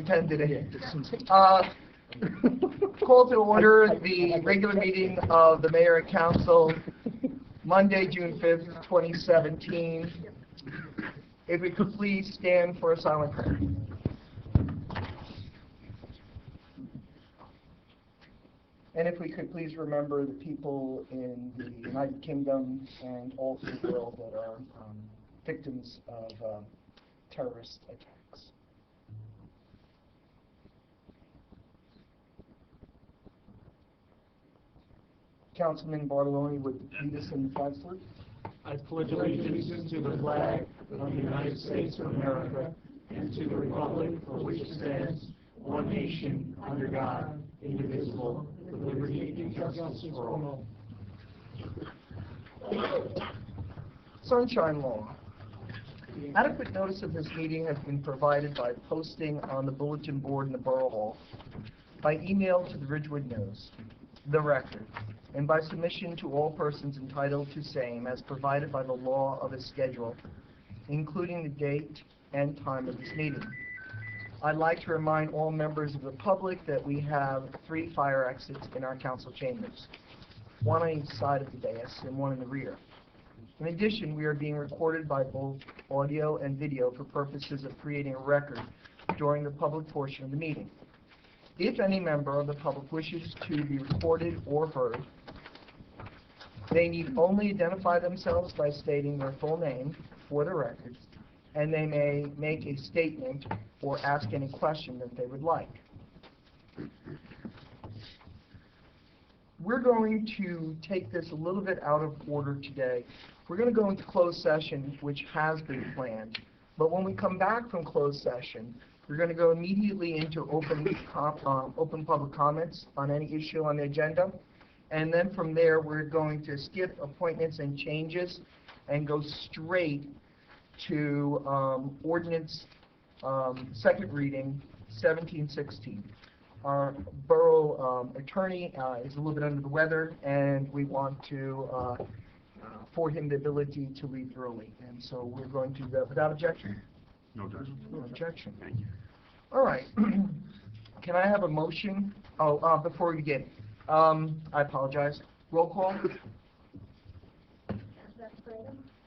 intended it. Call to order the regular meeting of the Mayor and Council, Monday, June 5th, 2017. If we could please stand for a silent prayer. And if we could please remember the people in the United Kingdom and all through the world that are victims of terrorist attacks. Councilman Bartoloni would lead us in the flag salute. I pledge allegiance to the flag of the United States of America and to the republic for which it stands, one nation, under God, indivisible, with liberty and justice for all. Sunshine Law. Adequate notice of this meeting has been provided by posting on the bulletin board in the Borough Hall, by email to the Ridgewood News, the Record, and by submission to all persons entitled to same as provided by the law of a schedule, including the date and time of this meeting. I'd like to remind all members of the public that we have 3 fire exits in our council chambers, one on each side of the dais and one in the rear. In addition, we are being recorded by both audio and video for purposes of creating a record during the public portion of the meeting. If any member of the public wishes to be recorded or heard, they need only identify themselves by stating their full name for the record, and they may make a statement or ask any question that they would like. We're going to take this a little bit out of order today. We're going to go into closed session, which has been planned. But when we come back from closed session, we're going to go immediately into open public comments on any issue on the agenda. And then from there, we're going to skip appointments and changes and go straight to Ordinance second reading 1716. Our borough attorney is a little bit under the weather, and we want to afford him the ability to leave early. And so we're going to do that without objection. No objection. No objection. Thank you. All right. Can I have a motion? Oh, before we begin, I apologize. Roll call.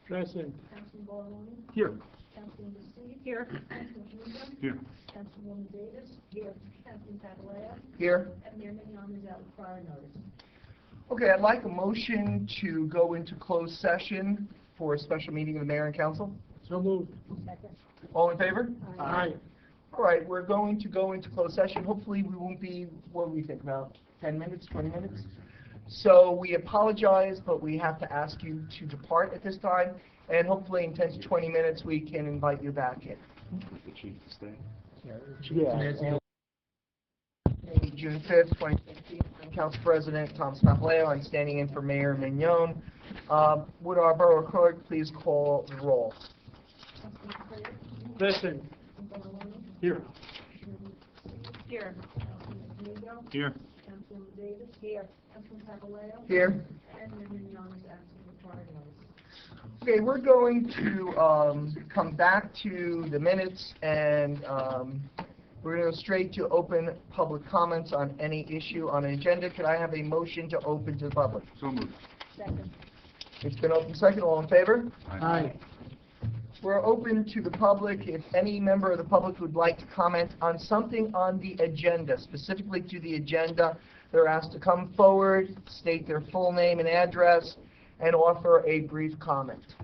Present. Councilman Bartoloni. Here. Councilman Steve. Here. Councilman Ingram. Here. Councilwoman Davis. Here. Councilman Pataleo. Here. And Mayor Mignon is out with prior notice. Okay, I'd like a motion to go into closed session for a special meeting of the Mayor and Council. So moved. Second. All in favor? Aye. All right, we're going to go into closed session. Hopefully we won't be, what do we think, about 10 minutes, 20 minutes? So we apologize, but we have to ask you to depart at this time, and hopefully in 10 to 20 minutes we can invite you back in. The chief to stay. Yeah. June 5th, 2016, Council President Thomas Pataleo. I'm standing in for Mayor Mignon. Would our Borough Clerk please call the roll? Present. Here. Here. Councilman Ingram. Here. Councilwoman Davis. Here. Councilman Pataleo. Here. And Mayor Mignon is absent with prior notice. Okay, we're going to come back to the minutes, and we're going to go straight to open public comments on any issue on an agenda. Could I have a motion to open to the public? So moved. Second. It's been open second. All in favor? Aye. We're open to the public. If any member of the public would like to comment on something on the agenda, specifically to the agenda, they're asked to come forward, state their full name and address, and offer a brief comment.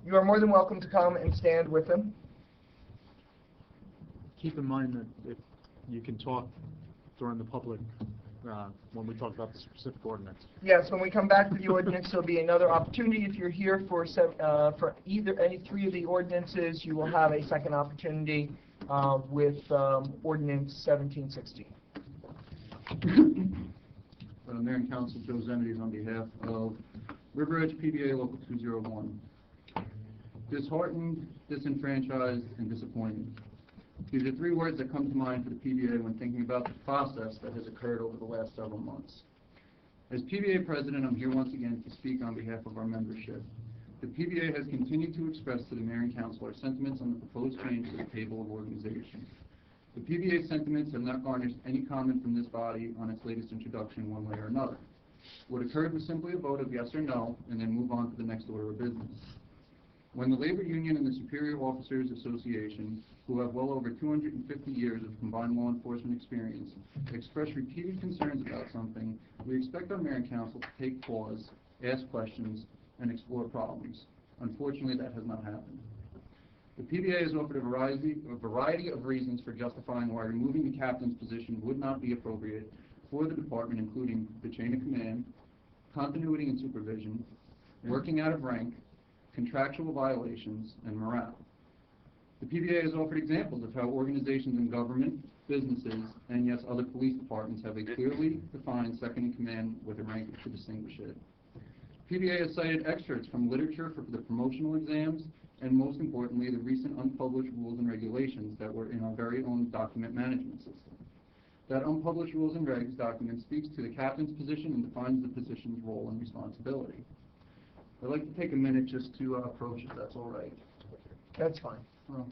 You are more than welcome to come and stand with them. Keep in mind that if you can talk during the public when we talk about the specific ordinance. Yes, when we come back to the ordinance, there'll be another opportunity. If you're here for either any 3 of the ordinances, you will have a second opportunity with Ordinance 1716. Mayor and Council, Joe Zenides on behalf of River Edge PBA Local 201. Disheartened, disenfranchised, and disappointed. These are 3 words that come to mind for the PBA when thinking about the process that has occurred over the last several months. As PBA President, I'm here once again to speak on behalf of our membership. The PBA has continued to express to the Mayor and Council our sentiments on the proposed change to the table of organization. The PBA's sentiments have not garnished any comment from this body on its latest introduction one way or another. What occurred was simply a vote of yes or no, and then move on to the next order of business. When the Labor Union and the Superior Officers Association, who have well over 250 years of combined law enforcement experience, express repeated concerns about something, we expect our Mayor and Council to take pause, ask questions, and explore problems. Unfortunately, that has not happened. The PBA has offered a variety of reasons for justifying why removing the captain's position would not be appropriate for the department, including the chain of command, continuity and supervision, working out of rank, contractual violations, and morale. The PBA has offered examples of how organizations in government, businesses, and yes, other police departments have a clearly defined second-in-command with a rank to distinguish it. PBA has cited excerpts from literature for the promotional exams, and most importantly, the recent unpublished rules and regulations that were in our very own document management system. That unpublished rules and regs document speaks to the captain's position and defines the position's role and responsibility. I'd like to take a minute just to approach it, that's all right. That's fine. Well,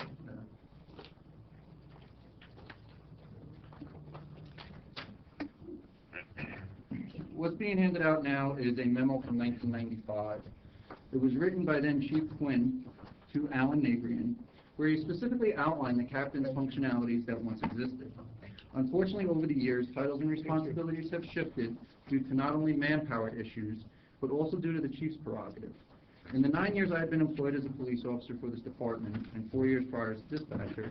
What's being handed out now is a memo from 1995. It was written by then Chief Quinn to Alan Nabrian, where he specifically outlined the captain's functionalities that once existed. Unfortunately, over the years, titles and responsibilities have shifted due to not only manpower issues, but also due to the chief's prerogative. In the 9 years I have been employed as a police officer for this department, and 4 years prior as dispatcher,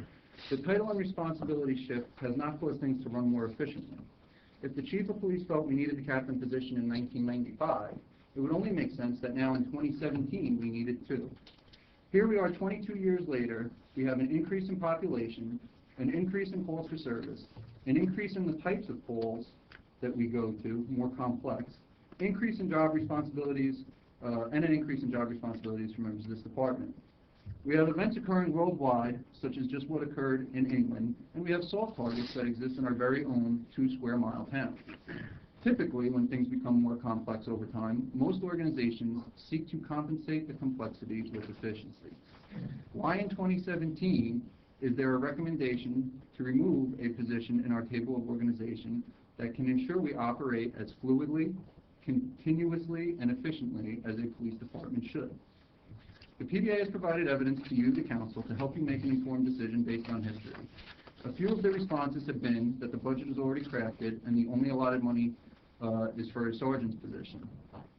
the title and responsibility shift has not caused things to run more efficiently. If the chief of police felt we needed the captain position in 1995, it would only make sense that now in 2017 we need it too. Here we are 22 years later, we have an increase in population, an increase in calls for service, an increase in the types of calls that we go to, more complex, increase in job responsibilities, and an increase in job responsibilities for members of this department. We have events occurring worldwide, such as just what occurred in England, and we have soft targets that exist in our very own 2-square-mile town. Typically, when things become more complex over time, most organizations seek to compensate the complexity with efficiency. Why in 2017 is there a recommendation to remove a position in our table of organization that can ensure we operate as fluidly, continuously, and efficiently as a police department should? The PBA has provided evidence to you, the council, to help you make an informed decision based on history. A few of the responses have been that the budget is already crafted and the only allotted money is for a sergeant's position.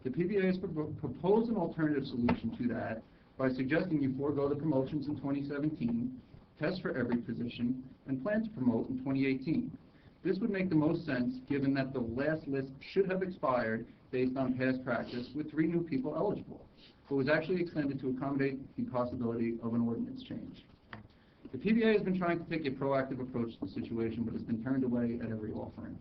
The PBA has proposed an alternative solution to that by suggesting you forego the promotions in 2017, test for every position, and plan to promote in 2018. This would make the most sense given that the last list should have expired based on past practice with 3 new people eligible, but was actually extended to accommodate the possibility of an ordinance change. The PBA has been trying to take a proactive approach to the situation, but has been turned away at every offering.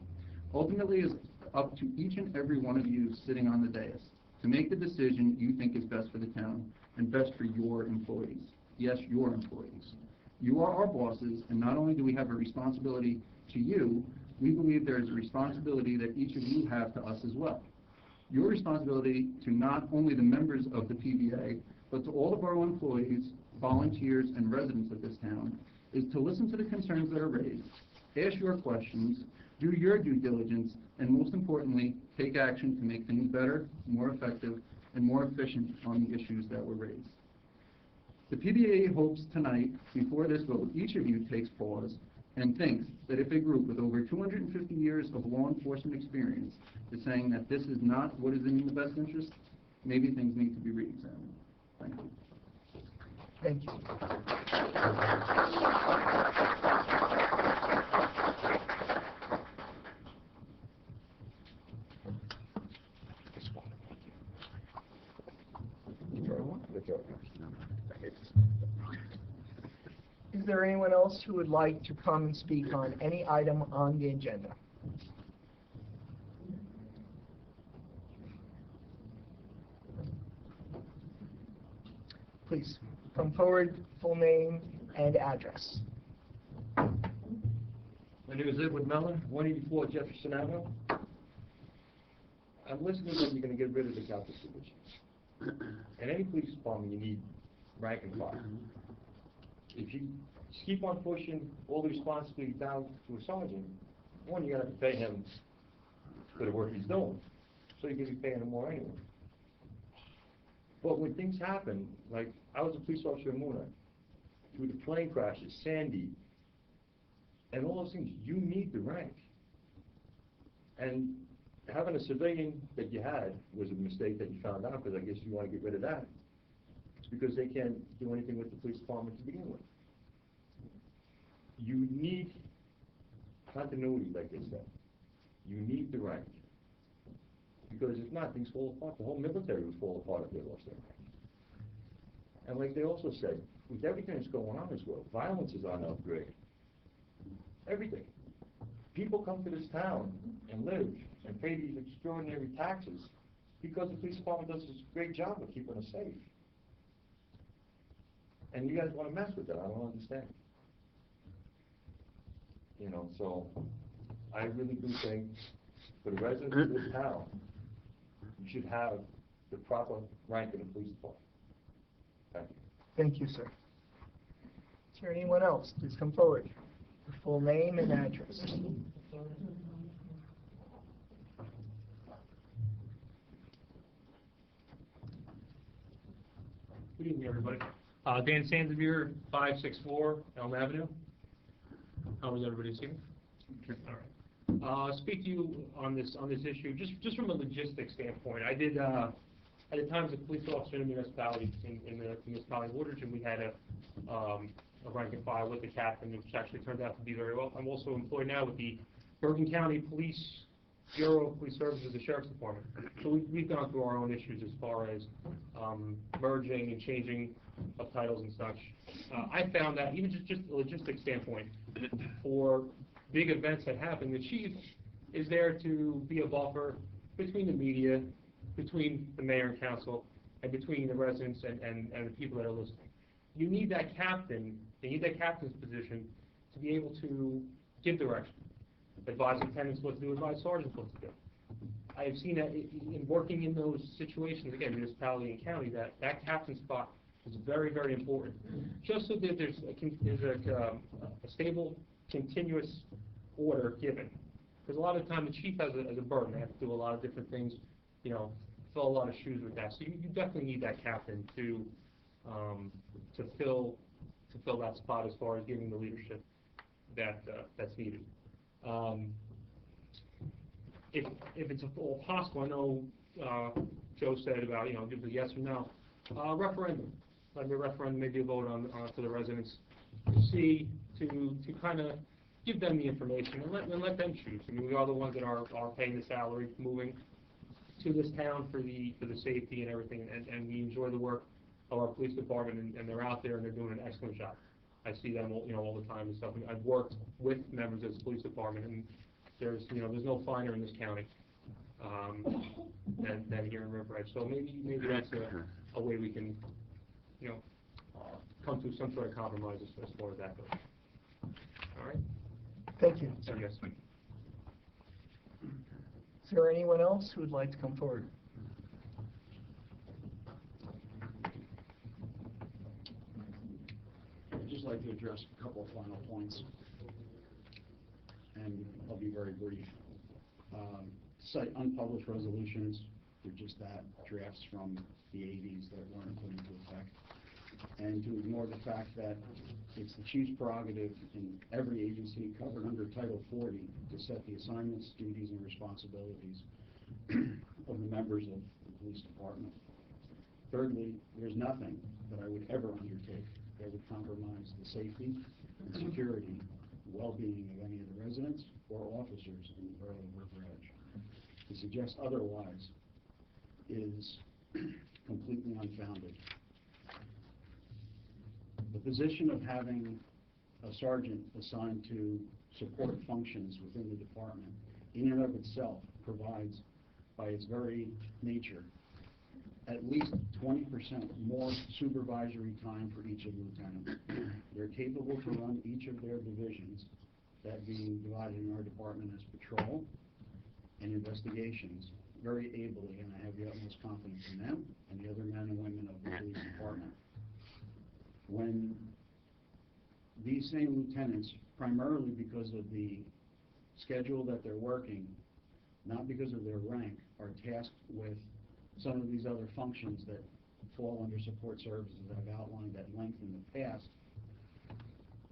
Ultimately, it's up to each and every one of you sitting on the dais to make the decision you think is best for the town and best for your employees. Yes, your employees. You are our bosses, and not only do we have a responsibility to you, we believe there is a responsibility that each of you have to us as well. Your responsibility to not only the members of the PBA, but to all of our employees, volunteers, and residents of this town, is to listen to the concerns that are raised, ask your questions, do your due diligence, and most importantly, take action to make things better, more effective, and more efficient on the issues that were raised. The PBA hopes tonight, before this vote, each of you takes pause and thinks that if a group with over 250 years of law enforcement experience is saying that this is not what is in the best interest, maybe things need to be re-examined. Thank you. Thank you. Is there anyone else who would like to come and speak on any item on the agenda? Please come forward, full name and address. My name is Edward Mellon, 184 Jefferson Avenue. I'm listening that you're gonna get rid of the captain position. In any police department, you need rank and file. If you just keep on pushing all the responsibility down to a sergeant, one, you're gonna have to pay him for the work he's doing, so you're gonna be paying him more anyway. But when things happen, like, I was a police officer in Muna, through the plane crashes, Sandy, and all those things, you need the rank. And having a civilian that you had was a mistake that you found out, because I guess you want to get rid of that. It's because they can't do anything with the police department to begin with. You need continuity, like they said. You need the rank. Because if not, things fall apart. The whole military would fall apart if they lost their rank. And like they also said, with everything that's going on in this world, violence is on the upgrade. Everything. People come to this town and live and pay these extraordinary taxes because the police department does a great job of keeping us safe. And you guys want to mess with that, I don't understand. You know, so I really do think for the residents of this town, you should have the proper rank in the police department. Thank you. Thank you, sir. Is there anyone else? Please come forward. Your full name and address. Good evening, everybody. Dan Sandsevere, 564 Elm Avenue. How is everybody this evening? All right. Speak to you on this issue, just from a logistics standpoint. I did at the time as a police officer in the municipality, in the municipality of Woodridge, and we had a rank and file with the captain, which actually turned out to be very well. I'm also employed now with the Bergen County Police Bureau of Police Services, the Sheriff's Department. So we've gone through our own issues as far as merging and changing of titles and such. I found that even just a logistics standpoint, for big events that happen, the chief is there to be a buffer between the media, between the mayor and council, and between the residents and the people that are listening. You need that captain, you need that captain's position to be able to give direction, advise lieutenants what to do, advise sergeants what to do. I have seen that in working in those situations, again, municipality and county, that captain spot is very, very important. Just so that there's a stable, continuous order given. Because a lot of the time the chief has a burden. They have to do a lot of different things, you know, fill a lot of shoes with that. So you definitely need that captain to fill that spot as far as giving the leadership that's needed. If it's at all possible, I know Joe said about, you know, give a yes or no. Referendum. Like a referendum, maybe a vote on for the residents to kind of give them the information and let them choose. I mean, we are the ones that are paying the salary, moving to this town for the safety and everything, and we enjoy the work of our police department, and they're out there and they're doing an excellent job. I see them all the time and stuff. And I've worked with members of the police department, and there's no finer in this county than here in River Edge. So maybe that's a way we can come to some sort of compromise as far as that goes. All right. Thank you. So, yes. Is there anyone else who would like to come forward? I'd just like to address a couple of final points, and I'll be very brief. Cite unpublished resolutions, they're just that, drafts from the 80s that weren't put into effect, and to ignore the fact that it's the chief's prerogative in every agency covered under Title 40 to set the assignments, duties, and responsibilities of the members of the police department. Thirdly, there's nothing that I would ever undertake that would compromise the safety and security, well-being of any of the residents or officers in the borough of River Edge. To suggest otherwise is completely unfounded. The position of having a sergeant assigned to support functions within the department in and of itself provides, by its very nature, at least 20% more supervisory time for each of the lieutenants. They're capable to run each of their divisions, that being divided in our department as patrol and investigations, very ably, and I have the utmost confidence in them and the other men and women of the police department. When these same lieutenants, primarily because of the schedule that they're working, not because of their rank, are tasked with some of these other functions that fall under support services that I've outlined at length in the past,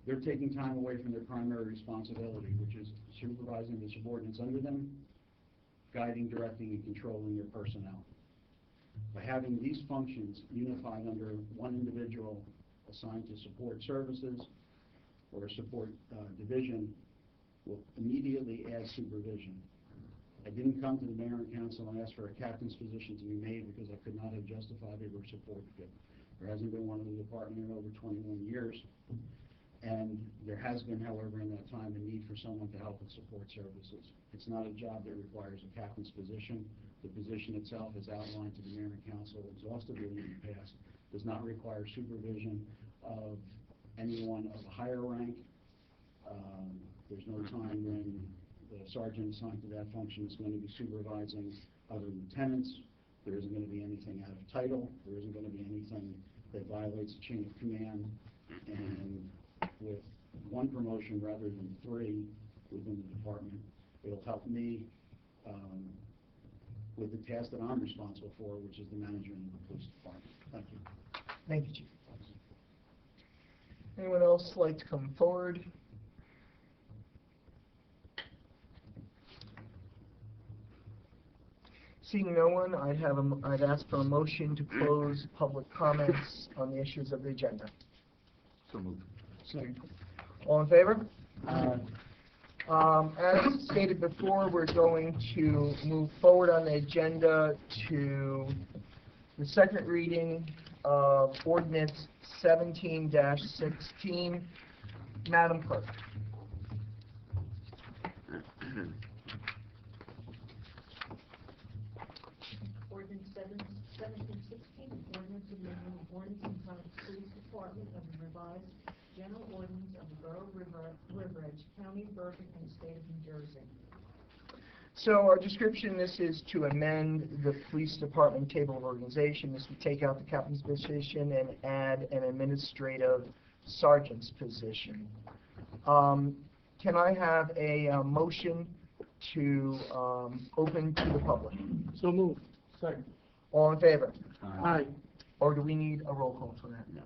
they're taking time away from their primary responsibility, which is supervising the subordinates under them, guiding, directing, and controlling their personnel. By having these functions unified under one individual assigned to support services or a support division will immediately add supervision. I didn't come to the mayor and council and ask for a captain's position to be made because I could not have justified it or supported it. There hasn't been one in the department in over 21 years. And there has been, however, in that time, a need for someone to help with support services. It's not a job that requires a captain's position. The position itself, as outlined to the mayor and council exhaustively in the past, does not require supervision of anyone of a higher rank. There's no time when the sergeant assigned to that function is going to be supervising other lieutenants. There isn't going to be anything out of title. There isn't going to be anything that violates the chain of command. And with one promotion rather than 3 within the department, it'll help me with the task that I'm responsible for, which is the management of the police department. Thank you. Thank you, Chief. Anyone else like to come forward? Seeing no one, I'd ask for a motion to close public comments on the issues of the agenda. So moved. All in favor? As stated before, we're going to move forward on the agenda to the second reading of Ordinance 17-16. Madam Clerk. Ordinance 1716, ordinance amending ordinance entitled Police Department of the Revised General Ordinance of the Borough of River Edge, County, Bergen, and State of New Jersey. So our description, this is to amend the police department table of organization. This would take out the captain's position and add an administrative sergeant's position. Can I have a motion to open to the public? So moved. Second. All in favor? Aye. Or do we need a roll call for that? No.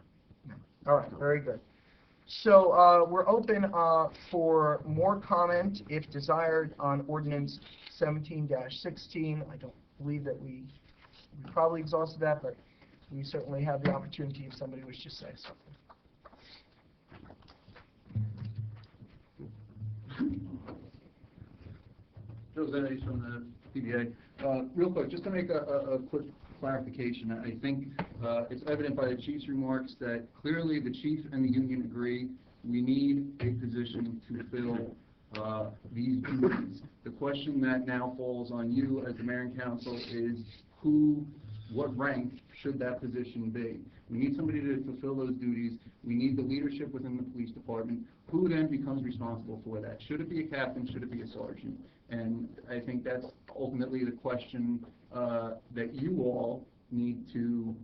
No. All right, very good. So we're open for more comment, if desired, on Ordinance 17-16. I don't believe that we probably exhausted that, but we certainly have the opportunity if somebody wishes to say something. Joe Zennies from the PBA. Real quick, just to make a quick clarification, I think it's evident by the chief's remarks that clearly the chief and the union agree we need a position to fill these duties. The question that now falls on you as the mayor and council is what rank should that position be? We need somebody to fulfill those duties. We need the leadership within the police department. Who then becomes responsible for that? Should it be a captain? Should it be a sergeant? And I think that's ultimately the question that you all need to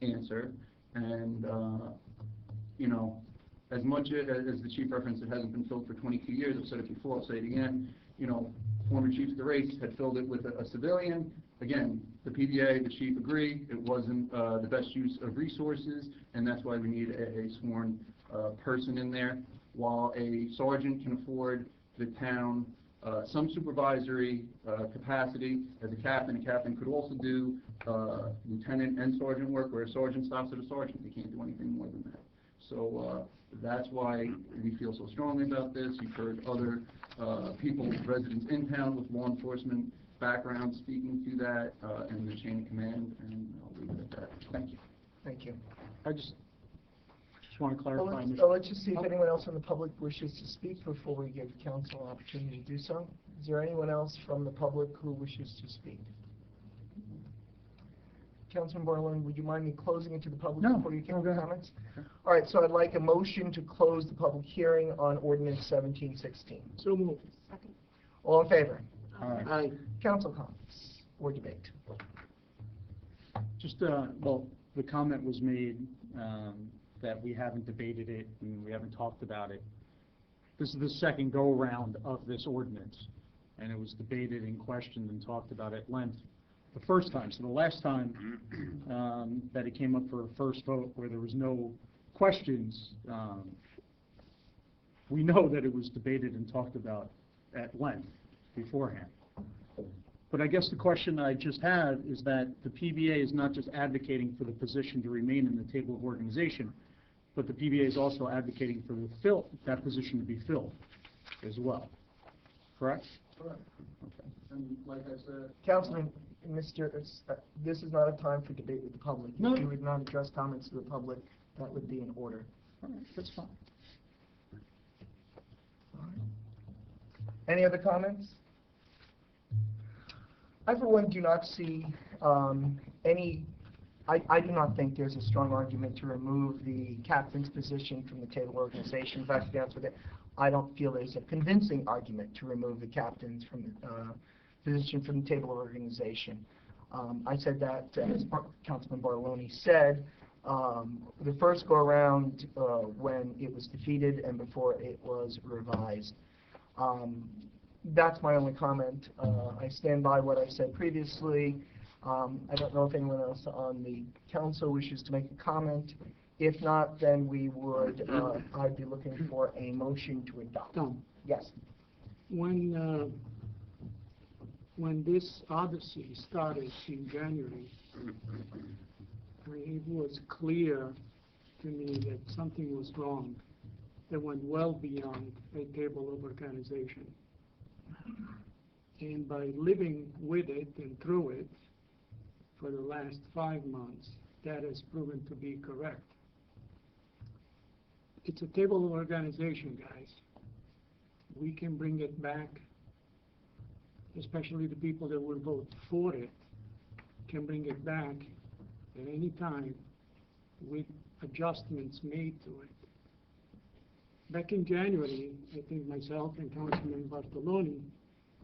answer. And, you know, as much as the chief referenced, it hasn't been filled for 22 years. I've said it before, I'll say it again. You know, former chiefs of the race had filled it with a civilian. Again, the PBA, the chief agree, it wasn't the best use of resources, and that's why we need a sworn person in there. While a sergeant can afford the town some supervisory capacity, as a captain could also do lieutenant and sergeant work, where a sergeant stops at a sergeant. They can't do anything more than that. So that's why we feel so strongly about this. You've heard other people, residents in town with law enforcement background speaking to that and the chain of command, and I'll leave it at that. Thank you. Thank you. I just want to clarify. Let's just see if anyone else in the public wishes to speak before we give council an opportunity to do so. Is there anyone else from the public who wishes to speak? Councilman Borland, would you mind me closing it to the public before you give comments? Sure. All right, so I'd like a motion to close the public hearing on Ordinance 1716. So moved. Second. All in favor? Aye. Council comments or debate? Just, well, the comment was made that we haven't debated it and we haven't talked about it. This is the second go-around of this ordinance, and it was debated and questioned and talked about at length the first time. So the last time that it came up for a first vote where there was no questions, we know that it was debated and talked about at length beforehand. But I guess the question I just have is that the PBA is not just advocating for the position to remain in the table of organization, but the PBA is also advocating for that position to be filled as well. Correct? Correct. Okay. And like I said. Councilman, this is not a time for debate with the public. No. If you would not address comments to the public, that would be in order. All right, that's fine. All right. Any other comments? I, for one, do not see I do not think there's a strong argument to remove the captain's position from the table organization. In fact, to be honest with you, I don't feel there's a convincing argument to remove the captain's position from the table organization. I said that, as Councilman Bartoloni said, the first go-around when it was defeated and before it was revised. That's my only comment. I stand by what I said previously. I don't know if anyone else on the council wishes to make a comment. If not, then we would, I'd be looking for a motion to adopt. Tom, Yes. when this odyssey started in January, it was clear to me that something was wrong that went well beyond a table of organization. And by living with it and through it for the last 5 months, that has proven to be correct. It's a table of organization, guys. We can bring it back, especially the people that will vote for it can bring it back at any time with adjustments made to it. Back in January, I think myself and Councilman Bartoloni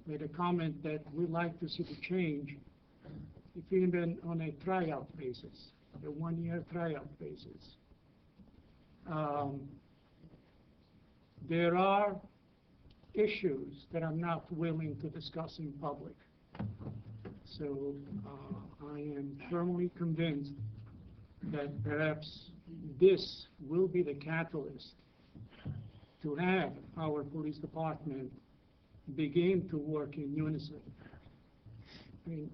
made a comment that we'd like to see the change, if even on a tryout basis, a 1-year tryout basis. There are issues that I'm not willing to discuss in public. So I am firmly convinced that perhaps this will be the catalyst to have our police department begin to work in unison. I mean,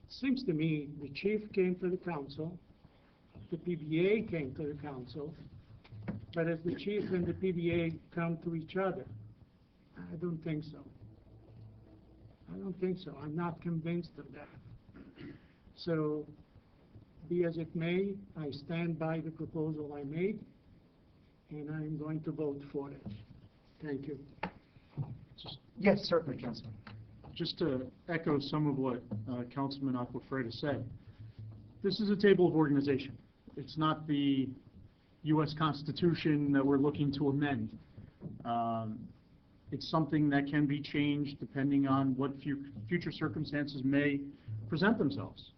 it seems to me the chief came to the council, the PBA came to the council, but as the chief and the PBA come to each other, I don't think so. I don't think so. I'm not convinced of that. So, be as it may, I stand by the proposal I made, and I'm going to vote for it. Thank you. Yes, certainly, Councilman. Just to echo some of what Councilman Aquafreda said, this is a table of organization. It's not the U.S. Constitution that we're looking to amend. It's something that can be changed depending on what future circumstances may present themselves.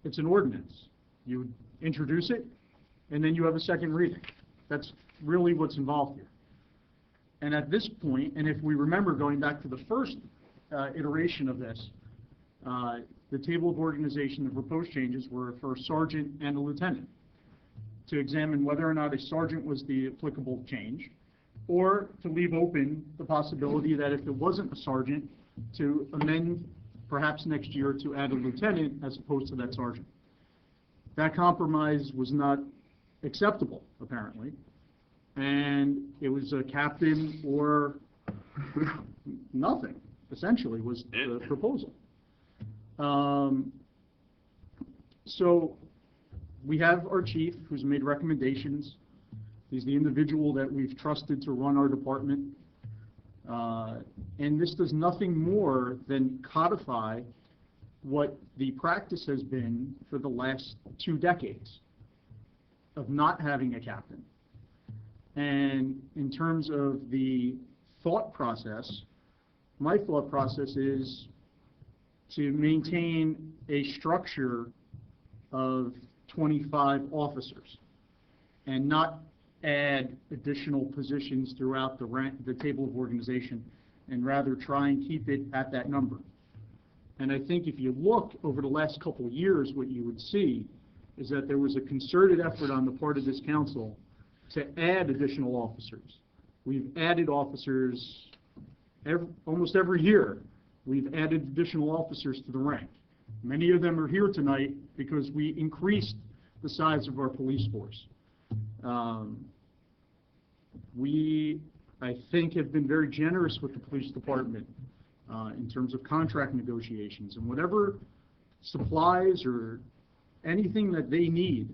It's an ordinance. You introduce it, and then you have a second reading. That's really what's involved here. And at this point, and if we remember going back to the first iteration of this, the table of organization, the proposed changes were for a sergeant and a lieutenant to examine whether or not a sergeant was the applicable change, or to leave open the possibility that if it wasn't a sergeant, to amend perhaps next year to add a lieutenant as opposed to that sergeant. That compromise was not acceptable, apparently, and it was a captain or nothing, essentially, was the proposal. So we have our chief who's made recommendations. He's the individual that we've trusted to run our department. And this does nothing more than codify what the practice has been for the last 2 decades of not having a captain. And in terms of the thought process, my thought process is to maintain a structure of 25 officers and not add additional positions throughout the table of organization, and rather try and keep it at that number. And I think if you look over the last couple of years, what you would see is that there was a concerted effort on the part of this council to add additional officers. We've added officers almost every year. We've added additional officers to the rank. Many of them are here tonight because we increased the size of our police force. We, I think, have been very generous with the police department in terms of contract negotiations, and whatever supplies or anything that they need,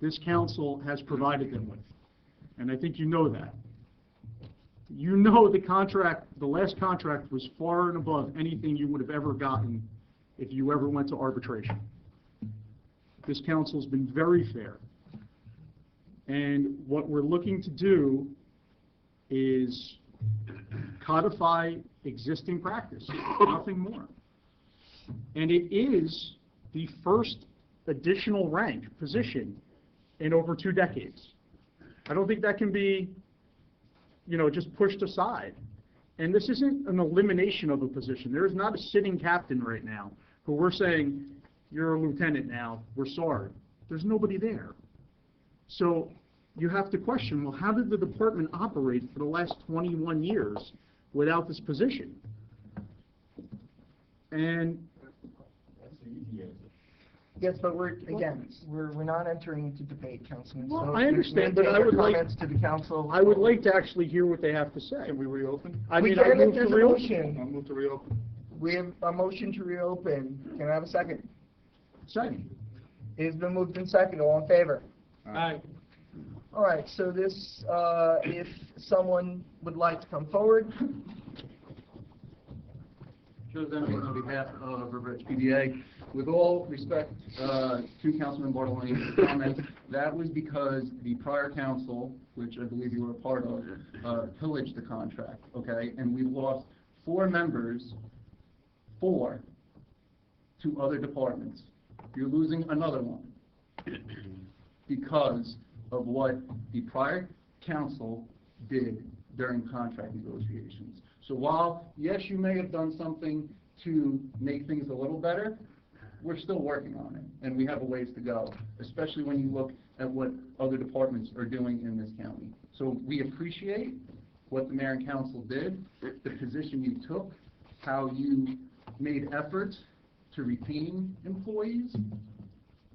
this council has provided them with. And I think you know that. You know the last contract was far and above anything you would have ever gotten if you ever went to arbitration. This council's been very fair. And what we're looking to do is codify existing practice, nothing more. And it is the first additional rank position in over 2 decades. I don't think that can be, just pushed aside. And this isn't an elimination of a position. There is not a sitting captain right now who we're saying, you're a lieutenant now, we're sorry. There's nobody there. So you have to question, well, how did the department operate for the last 21 years without this position? And That's the easy answer. Yes, but we're not entering into debate, Councilman. Well, So I understand, we but take I would your like- comments to the council. I would like to actually hear what they have to say. Can we reopen? I We mean, can I if move to there's a reopen. motion. I'll move to reopen. We have a motion to reopen. Can I have a second? Second. It's been moved and seconded. All in favor? Aye. All right, so this, if someone would like to come forward. Joe Zimmerman on behalf of River Edge PDA. With all respect to Councilman Bartoloni's comments, that was because the prior council, which I believe you were a part of, pillaged the contract, okay? And we lost 4 members, 4, to other departments. You're losing another one because of what the prior council did during contract negotiations. So while, yes, you may have done something to make things a little better, we're still working on it, and we have a ways to go, especially when you look at what other departments are doing in this county. So we appreciate what the mayor and council did, the position you took, how you made efforts to retain employees,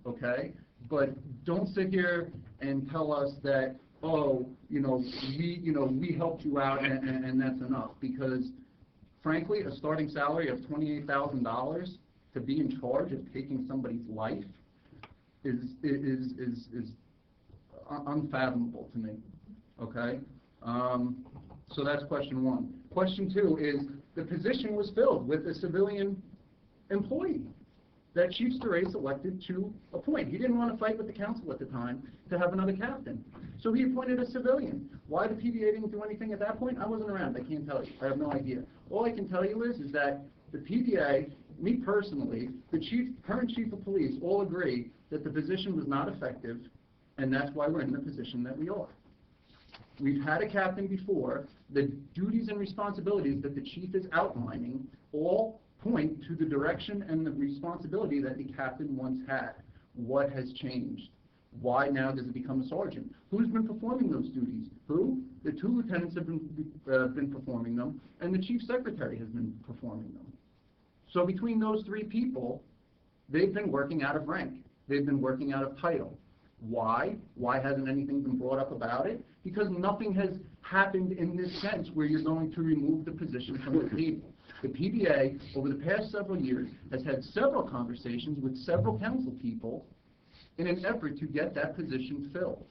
okay? But don't sit here and tell us that, oh, we helped you out and that's enough, because frankly, a starting salary of $28,000 to be in charge of taking somebody's life is unfathomable to me, okay? So that's question 1. Question 2 is, the position was filled with a civilian employee that Chief Stray selected to appoint. He didn't want to fight with the council at the time to have another captain. So he appointed a civilian. Why the PDA didn't do anything at that point, I wasn't around. I can't tell you. I have no idea. All I can tell you is that the PDA, me personally, the current chief of police all agree that the position was not effective, and that's why we're in the position that we are. We've had a captain before. The duties and responsibilities that the chief is outlining all point to the direction and the responsibility that the captain once had. What has changed? Why now does it become a sergeant? Who's been performing those duties? Who? The 2 lieutenants have been performing them, and the chief secretary has been performing them. So between those 3 people, they've been working out of rank. They've been working out of title. Why? Why hasn't anything been brought up about it? Because nothing has happened in this sense where you're going to remove the position from the table. The PDA, over the past several years, has had several conversations with several council people in an effort to get that position filled.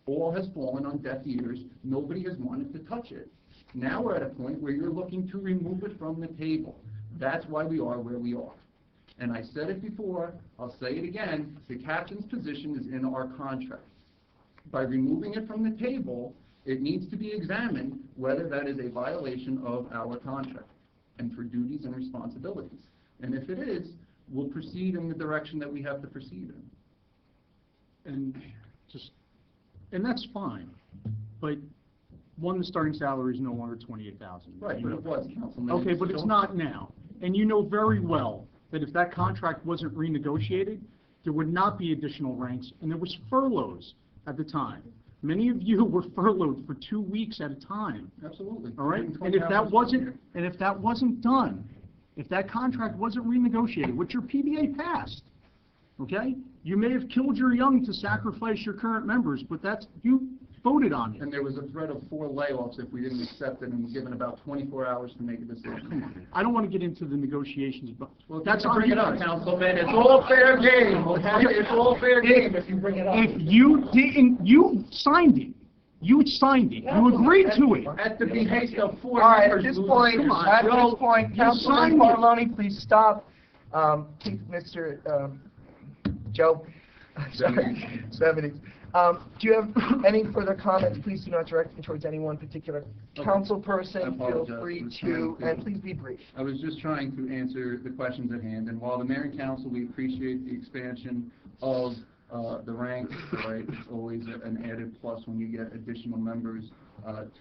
All has fallen on deaf ears. Nobody has wanted to touch it. Now we're at a point where you're looking to remove it from the table. That's why we are where we are. And I said it before, I'll say it again, the captain's position is in our contract. By removing it from the table, it needs to be examined whether that is a violation of our contract. and for duties and responsibilities. And if it is, we'll proceed in the direction that we have to proceed in. And that's fine, but one, the starting salary is no longer $28,000. Right, but it was, Councilman. Okay, but it's not now. And you know very well that if that contract wasn't renegotiated, there would not be additional ranks, and there was furloughs at the time. Many of you were furloughed for 2 weeks at a time. Absolutely. All right? And if that wasn't done, if that contract wasn't renegotiated, which your PBA passed, okay? You may have killed your young to sacrifice your current members, but you voted on it. And there was a threat of 4 layoffs if we didn't accept it, and we're given about 24 hours to make a decision. I don't want to get into the negotiations, but Well, that's bring on it up, you. Councilman. It's all fair game, okay? It's all fair game if you bring it up. If you signed it. You signed it. You agreed to it. At the behest of 4 All right, members. at this Lou. point, Come on, at Joe. this point, you Councilman signed it. Barloni, please stop. Please, Mr. Joe, sorry, 70. Do you have any further comments? Please do not direct them towards any one particular council I person. Feel apologize free for to, trying to- and please be brief. I was just trying to answer the questions at hand, and while the mayor and council, we appreciate the expansion of the ranks, right? It's always an added plus when you get additional members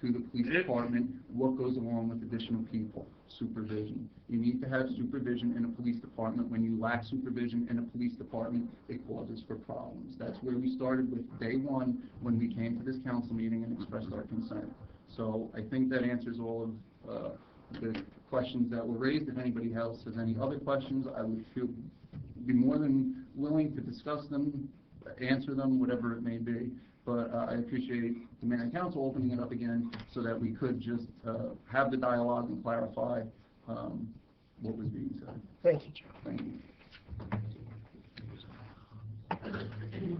to the police department. What goes along with additional people? Supervision. You need to have supervision in a police department. When you lack supervision in a police department, it causes for problems. That's where we started with day one when we came to this council meeting and expressed our concern. So I think that answers all of the questions that were raised. If anybody else has any other questions, I would be more than willing to discuss them, answer them, whatever it may be. But I appreciate the mayor and council opening it up again so that we could just have the dialogue and clarify what was being said. Thank you, Joe. Thank you.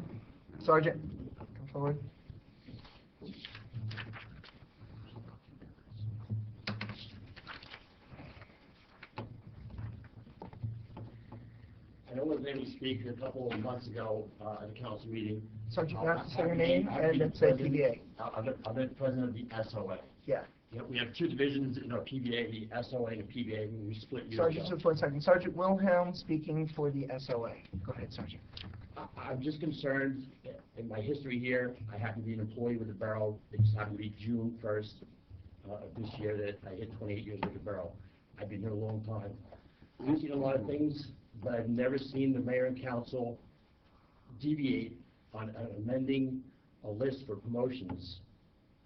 Sergeant, come forward. I know I was able to speak a couple of months ago at a council meeting. Sergeant, you have to say your name and then say PBA. I'm the president of the SOA. Yeah. We have 2 divisions in our PBA, the SOA and the PBA, and we split years Sergeant, ago. just 1 second. Sergeant Wilhelm speaking for the SOA. Go ahead, Sergeant. I'm just concerned, in my history here, I happen to be an employee with the borough. It just happened to be June 1st of this year that I hit 28 years with the borough. I've been here a long time. I've seen a lot of things, but I've never seen the mayor and council deviate on amending a list for promotions.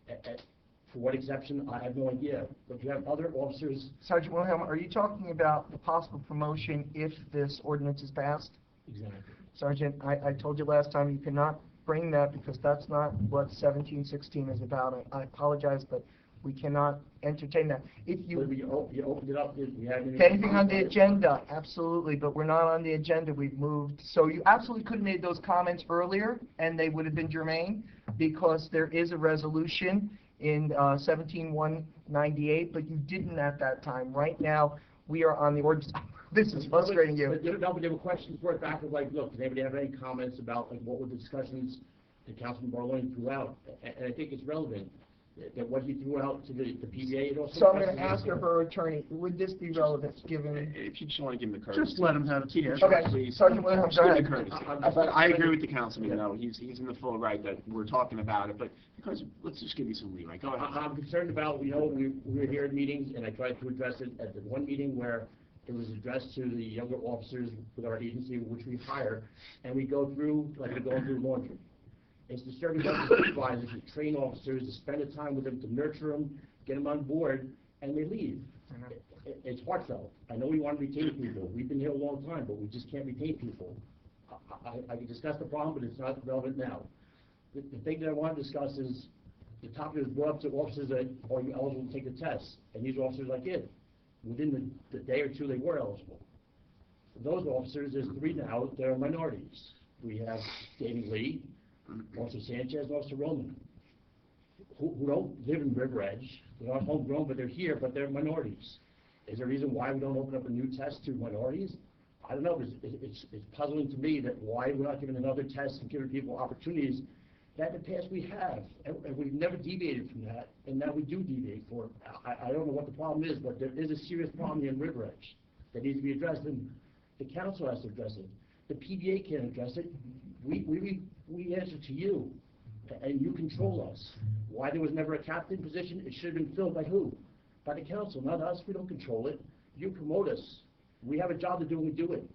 For what exception, I have no idea. But you have other officers. Sergeant Wilhelm, are you talking about the possible promotion if this ordinance is passed? Exactly. Sergeant, I told you last time you cannot bring that because that's not what 1716 is about. I apologize, but we cannot entertain that. If You opened it up, you had anything on the agenda, absolutely, but we're not on the agenda. We've moved. So you absolutely could have made those comments earlier, and they would have been germane because there is a resolution in 17198, but you didn't at that time. Right now, we are on the ordinance. This is frustrating you. But there were questions brought back of like, look, does anybody have any comments about like what were the discussions that Councilman Barloni threw out? And I think it's relevant that what he threw out to the PBA. It also So I'm going to ask her attorney, would this be relevant given? If you just want to give him the courtesy. Just let him have it. Yeah, Okay, please. Sergeant Wilhelm, Just go give ahead. the courtesy. But I agree with the councilman, though, he's in the full right that we're talking about it, but because, let's just give you some leeway, go ahead. I'm concerned about, we were here at meetings, and I tried to address it at the one meeting where it was addressed to the younger officers with our agency, which we hire, and we go through, like we're going through laundry. It's disturbing to the supervisors to train officers, to spend the time with them, to nurture them, get them on board, and they leave. It's heartfelt. I know we want to retain people. We've been here a long time, but we just can't retain people. I can discuss the problem, but it's not relevant now. The thing that I want to discuss is the topic was brought up to officers that are you eligible to take the test, and these officers like it. Within the day or two, they were eligible. Those officers, there's 3 now, they're minorities. We have David Lee, Officer Sanchez, and Officer Roman, who don't live in River Edge. They're not homegrown, but they're here, but they're minorities. Is there a reason why we don't open up a new test to minorities? I don't know. It's puzzling to me that why we're not giving another test and giving people opportunities That in the past we have, and we've never deviated from that, and now we do deviate for it. I don't know what the problem is, but there is a serious problem here in River Edge that needs to be addressed, and the council has to address it. The PBA can't address it. We answer to you, and you control us. Why there was never a captain position, it should have been filled by who? By the council, not us. We don't control it. You promote us. We have a job to do and we do it.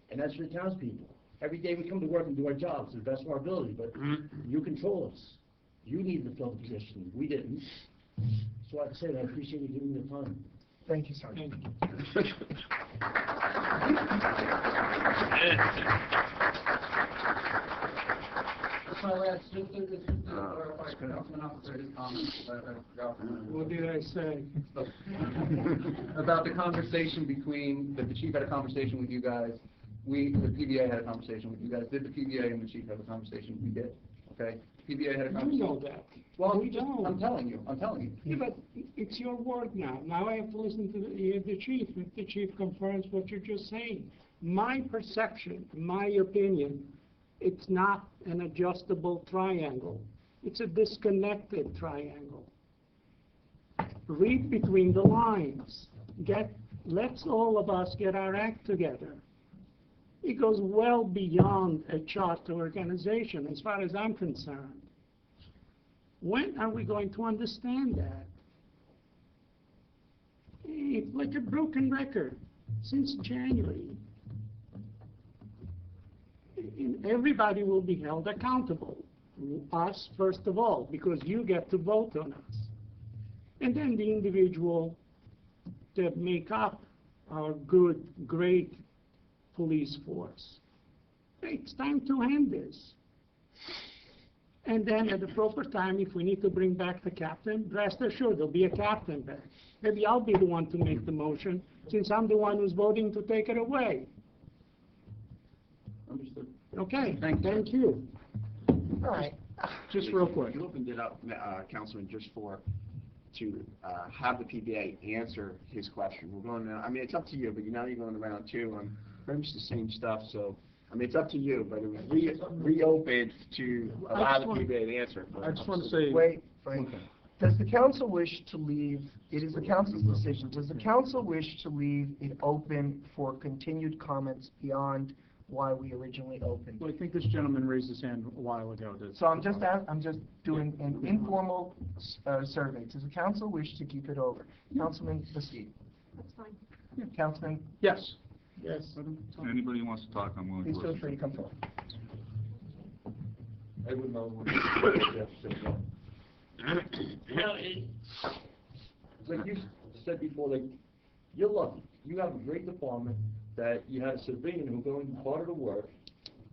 And that's for the townspeople. Every day we come to work and do our jobs to the best of our ability, but you control us. You needed to fill the position. We didn't. So I have to say that I appreciate you giving me the time. Thank you, Sergeant. That's my last, just to clarify, Councilman Officer, his comments, I forgot. What did I say? About the conversation between, that the chief had a conversation with you guys, the PBA had a conversation with you guys, did the PBA and the chief have a conversation? We did, okay? PBA had a conversation. You know that. Well, We don't. I'm telling you. Yeah, but it's your word now. Now I have to listen to the chief. If the chief confirms what you're just saying. My perception, my opinion, it's not an adjustable triangle. It's a disconnected triangle. Read between the lines. Let's all of us get our act together. It goes well beyond a charter organization, as far as I'm concerned. When are we going to understand that? It's like a broken record since January. And everybody will be held accountable. Us, first of all, because you get to vote on us. And then the individual that make up our good, great police force. It's time to end this. And then at the proper time, if we need to bring back the captain, rest assured there'll be a captain back. Maybe I'll be the one to make the motion, since I'm the one who's voting to take it away. Understood. Okay, Thank you. thank you. All right. Just real quick. You opened it up, Councilman, just to have the PBA answer his question. We're going to, I mean, it's up to you, but now you're going to round two on pretty much the same stuff, so, I mean, it's up to you, but it was reopened to allow the PBA to answer. I just want to say. Wait, Frank. Does the council wish to leave, it is the council's decision, does the council wish to leave it open for continued comments beyond why we originally opened? Well, I think this gentleman raised his hand a while ago. So I'm just doing an informal survey. Does the council wish to keep it over? Councilman Basile? That's fine. Councilman? Yes. Yes. Anybody who wants to talk, I'm willing to Please feel listen. free to come forward. I wouldn't know what Jeff said. Well, like you said before, like, you're lucky. You have a great department that you had a civilian who go into part of the work,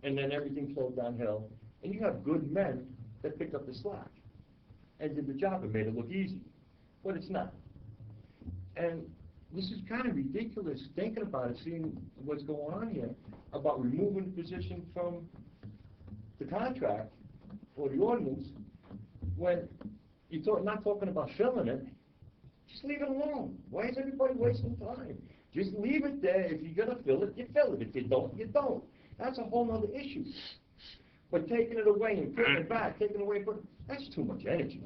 and then everything flowed downhill. And you have good men that picked up the slack and did the job and made it look easy. But it's not. And this is kind of ridiculous thinking about it, seeing what's going on here, about removing the position from the contract or the ordinance, when you're not talking about filling it. Just leave it alone. Why is everybody wasting time? Just leave it there. If you're going to fill it, you fill it. If you don't, you don't. That's a whole other issue. But taking it away and putting it back, taking it away, that's too much energy.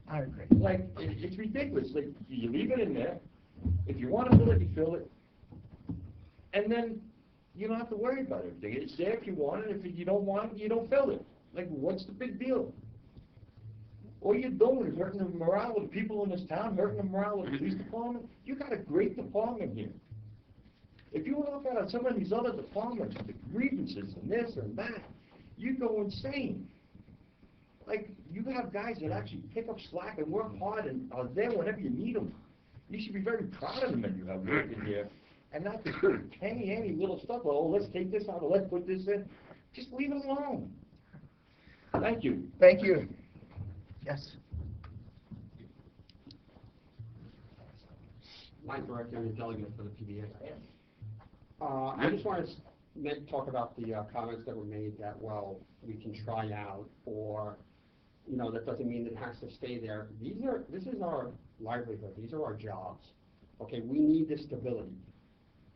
I agree. Like, it's ridiculous. Like, you leave it in there. If you want to fill it, you fill it. And then you don't have to worry about everything. It's there if you want it. If you don't want it, you don't fill it. Like, what's the big deal? All you're doing is hurting the morale of the people in this town, hurting the morale of the police department. You got a great department here. If you look at some of these other departments, the grievances and this and that, you go insane. Like, you have guys that actually pick up slack and work hard and are there whenever you need them. You should be very proud of them that you have working here. And not just any little stuff, oh, let's take this out, or let's put this in. Just leave it alone. Thank you. Thank you. Yes. Mike Director and delegate for the PBA. I just want to talk about the comments that were made that, well, we can try out, or, you know, that doesn't mean it has to stay there. This is our livelihood. These are our jobs. Okay, we need this stability.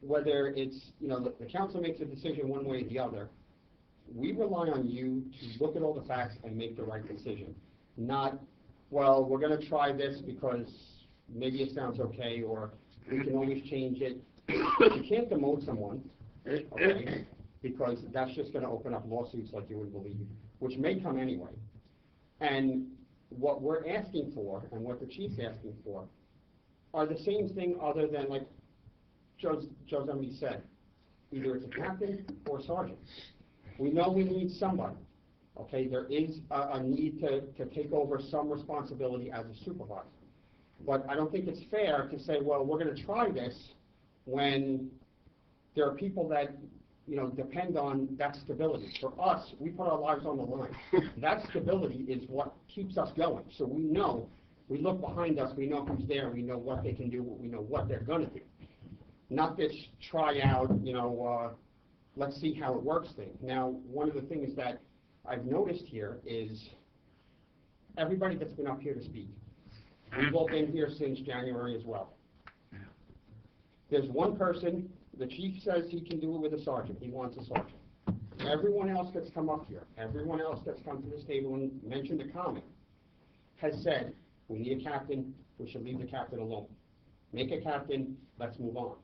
Whether it's, you know, the council makes a decision one way or the other, we rely on you to look at all the facts and make the right decision. Not, well, we're gonna try this because maybe it sounds okay, or we can always change it. You can't demote someone, okay, because that's just gonna open up lawsuits like you would believe, which may come anyway. And what we're asking for, and what the chief's asking for, are the same thing other than, like Joe Zumby said, either it's a captain or a sergeant. We know we need somebody, okay? There is a need to take over some responsibility as a supervisor. But I don't think it's fair to say, well, we're gonna try this when there are people that, depend on that stability. For us, we put our lives on the line. That stability is what keeps us going. So we know, we look behind us, we know who's there, we know what they can do, we know what they're gonna do. Not this try out, let's see how it works thing. Now, one of the things that I've noticed here is everybody that's been up here to speak, we've all been here since January as well. There's one person, the chief says he can do it with a sergeant, he wants a sergeant. Everyone else that's come up here, everyone else that's come to this table and mentioned a comment, has said, we need a captain, we should leave the captain alone. Make a captain, let's move on.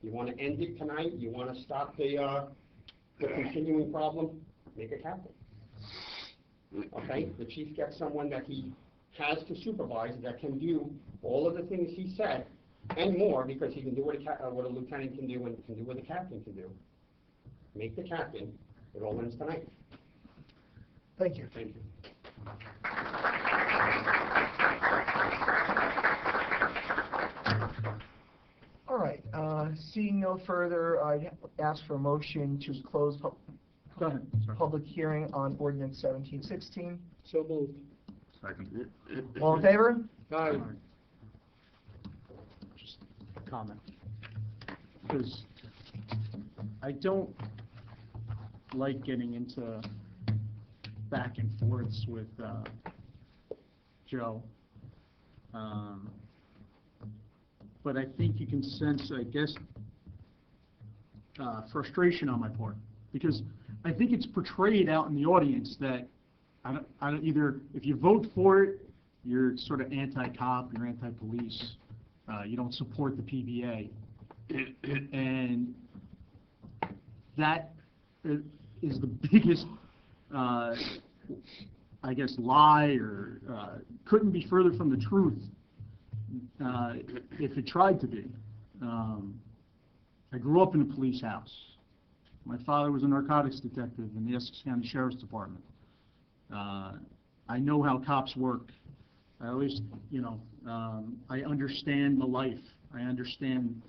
You want to end it tonight, you want to stop the continuing problem, make a captain. Okay, the chief gets someone that he has to supervise that can do all of the things he said, and more, because he can do what a lieutenant can do and can do what a captain can do. Make the captain, it all ends tonight. Thank you. Thank you. All right, seeing no further, I ask for a motion to close Go ahead. Sorry. public hearing on ordinance 1716. So moved. Second. All in favor? Aye. Just a comment. Because I don't like getting into back and forths with Joe. But I think you can sense, I guess, frustration on my part, because I think it's portrayed out in the audience that I don't either, if you vote for it, you're sort of anti-cop, you're anti-police, you don't support the PBA, and that is the biggest, I guess, lie, or couldn't be further from the truth. If it tried to be. I grew up in a police house. My father was a narcotics detective in the Essex County Sheriff's Department. I know how cops work. At least, I understand the life. I understand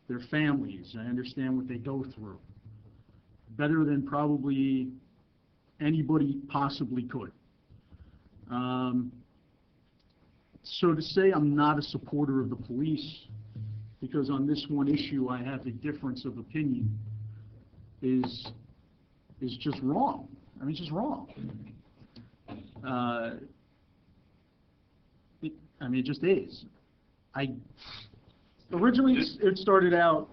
their families. I understand what they go through. Better than probably anybody possibly could. So to say I'm not a supporter of the police because on this one issue I have a difference of opinion is just wrong. I mean, it's just wrong. It just is. Originally it started out,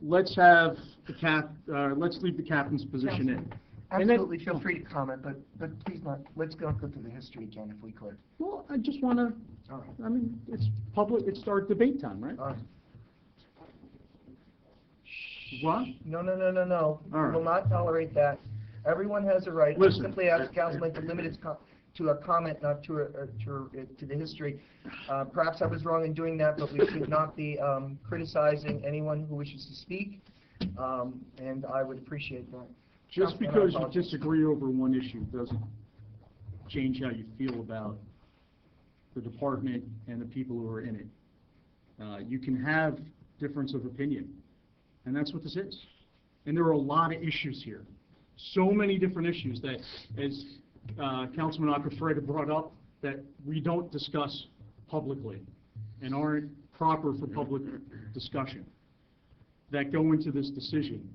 let's leave the captain's position in. Absolutely, feel free to comment, but please not, let's go through the history again if we could. Well, I just want to, All right. I mean, it's public, it's our debate time, right? All right. What? No. All We right. will not tolerate that. Everyone has a right. Listen. Simply ask Councilman to limit his to a comment, not to the history. Perhaps I was wrong in doing that, but we should not be criticizing anyone who wishes to speak, and I would appreciate that. Just And I because you apologize. disagree over one issue doesn't change how you feel about the department and the people who are in it. You can have difference of opinion, and that's what this is. And there are a lot of issues here. So many different issues that, as Councilman Acafreda brought up, that we don't discuss publicly and aren't proper for public discussion, that go into this decision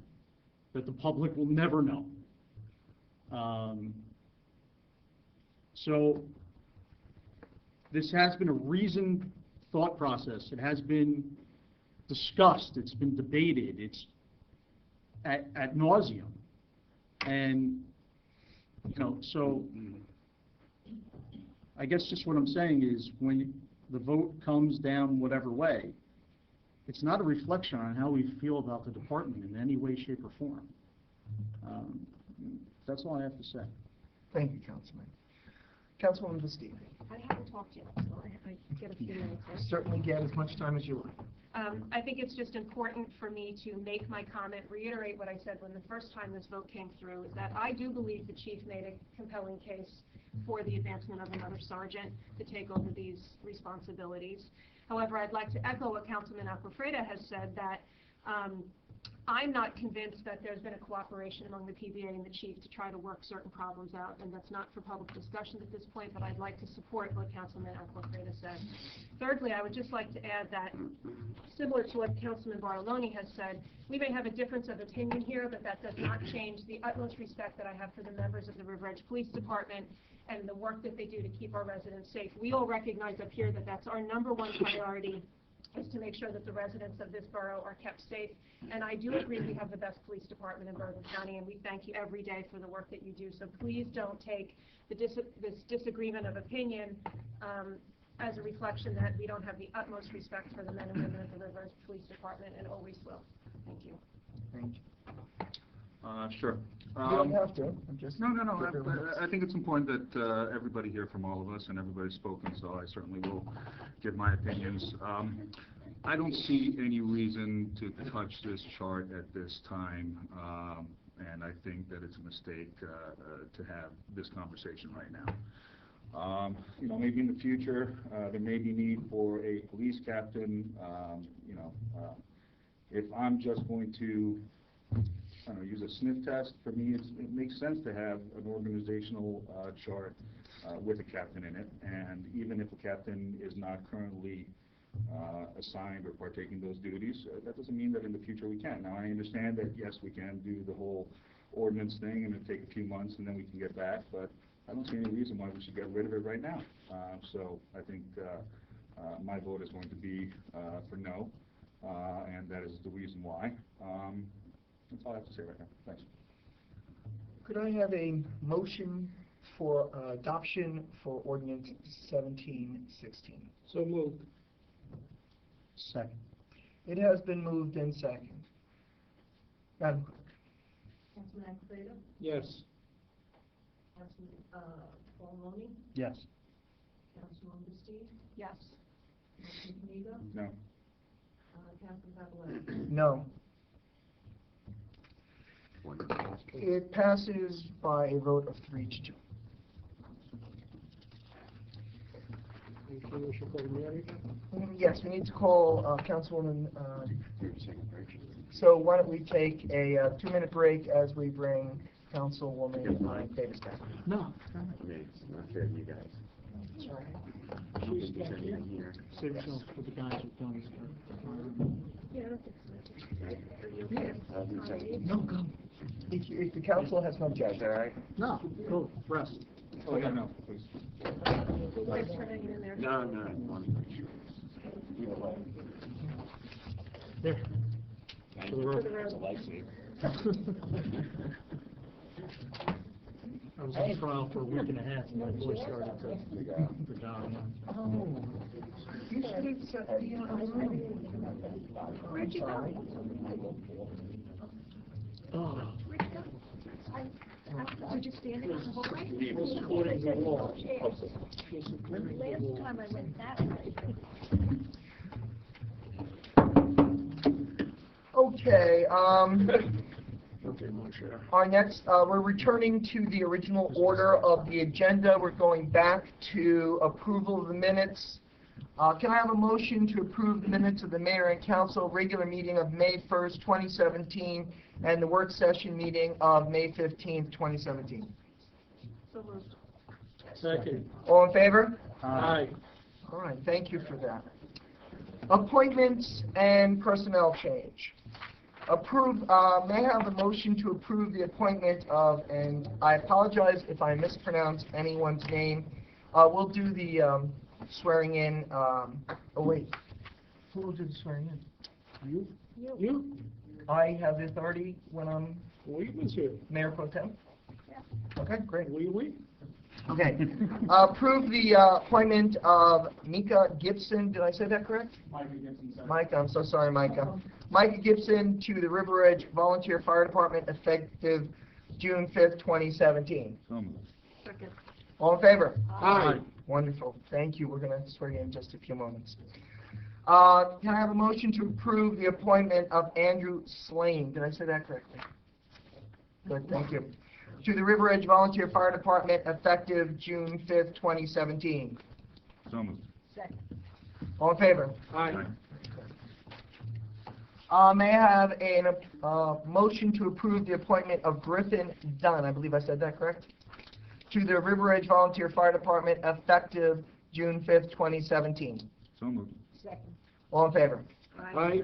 that the public will never know. So this has been a reasoned thought process. It has been discussed. It's been debated. It's ad nauseum. And, so I guess just what I'm saying is when the vote comes down whatever way, it's not a reflection on how we feel about the department in any way, shape, or form. That's all I have to say. Thank you, Councilman. Councilwoman Bastidas. I haven't talked yet, so I get a few minutes. Certainly get as much time as you like. I think it's just important for me to make my comment, reiterate what I said when the first time this vote came through, is that I do believe the chief made a compelling case for the advancement of another sergeant to take over these responsibilities. However, I'd like to echo what Councilman Aquafreda has said, that I'm not convinced that there's been a cooperation among the PBA and the chief to try to work certain problems out, and that's not for public discussion at this point, but I'd like to support what Councilman Aquafreda said. Thirdly, I would just like to add that, similar to what Councilman Bartoloni has said, we may have a difference of opinion here, but that does not change the utmost respect that I have for the members of the River Edge Police Department and the work that they do to keep our residents safe. We all recognize up here that that's our #1 priority, is to make sure that the residents of this borough are kept safe. And I do agree we have the best police department in Bergen County, and we thank you every day for the work that you do. So please don't take this disagreement of opinion as a reflection that we don't have the utmost respect for the men and women of the River Edge Police Department, and always will. Thank you. Thank you. Sure. You don't have to. I'm just. No. I think it's important that everybody hear from all of us, and everybody's spoken, so I certainly will give my opinions. I don't see any reason to touch this chart at this time, and I think that it's a mistake to have this conversation right now. Maybe in the future, there may be need for a police captain. If I'm just going to use a sniff test, for me, it makes sense to have an organizational chart with a captain in it. And even if a captain is not currently assigned or partaking those duties, that doesn't mean that in the future we can't. Now, I understand that, yes, we can do the whole ordinance thing and it'll take a few months and then we can get back, but I don't see any reason why we should get rid of it right now. So I think my vote is going to be for no, and that is the reason why. That's all I have to say right now. Thanks. Could I have a motion for adoption for Ordinance 1716? So moved. Second. It has been moved and second. Madam Clerk. Councilman Aquafreda? Yes. Councilman Bartoloni? Yes. Councilwoman Bastidas? Yes. Councilman Kaniga? No. Councilman Pavello? No. It passes by a vote of 3-2. Yes, we need to call Councilwoman. So why don't we take a 2-minute break as we bring Councilwoman Davis back? No. It's not fair to you guys. That's right. Save yourself for the guys who've done this. Yeah, I don't think so. Are you okay? No, go. If the council has no objection, all right? No, go, rest. Oh, yeah, no, please. Thanks for hanging in there. No, I want to make sure. There. Thank For the you. road. It's a lifesaver. I was on trial for a week and a half, and my voice started to down. Oh, you should have said Where'd you go? Oh. Where'd you go? Did you stand in the hallway? According to law. Last time I went that way. Okay, our next, we're returning to the original order of the agenda. We're going back to approval of the minutes. Can I have a motion to approve the minutes of the mayor and council regular meeting of May 1st, 2017, and the work session meeting of May 15th, 2017? So moved. Second. All in favor? Aye. All right, thank you for that. Appointments and personnel change. May I have a motion to approve the appointment of, and I apologize if I mispronounce anyone's name. We'll do the swearing in. Oh wait, who will do the swearing in? You? You? I have the authority when I'm. Oui, monsieur. Mayor Pro Tem? Okay, great. Oui, oui. Okay. Approve the appointment of Micah Gibson, did I say that correct? Micah Gibson, sir. Micah, I'm so sorry, Micah. Micah Gibson to the River Edge Volunteer Fire Department effective June 5th, 2017. So moved. Second. All in favor? Aye. Wonderful. Thank you. We're going to swear you in just a few moments. Can I have a motion to approve the appointment of Andrew Slane? Did I say that correctly? Good, thank you. To the River Edge Volunteer Fire Department effective June 5th, 2017. So moved. Second. All in favor? Aye. May I have a motion to approve the appointment of Griffin Dunn? I believe I said that correct? To the River Edge Volunteer Fire Department effective June 5th, 2017. So moved. Second. All in favor? Aye.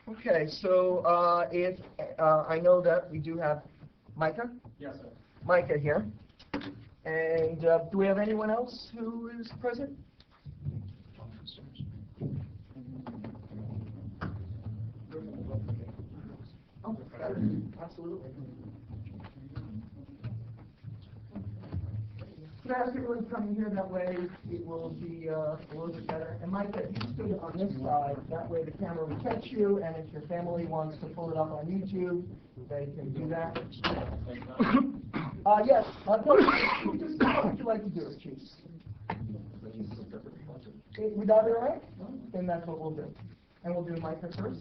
Okay, so if I know that we do have Micah? Yes, sir. Micah here. And do we have anyone else who is present? Oh, absolutely. Could I ask everyone to come here, that way it will be a little bit better. And Micah, if you stood on this side, that way the camera will catch you, and if your family wants to pull it up on YouTube, they can do that. Yes, just what would you like to do, Chief? Would that be all right? Then that's what we'll do. And we'll do Micah first.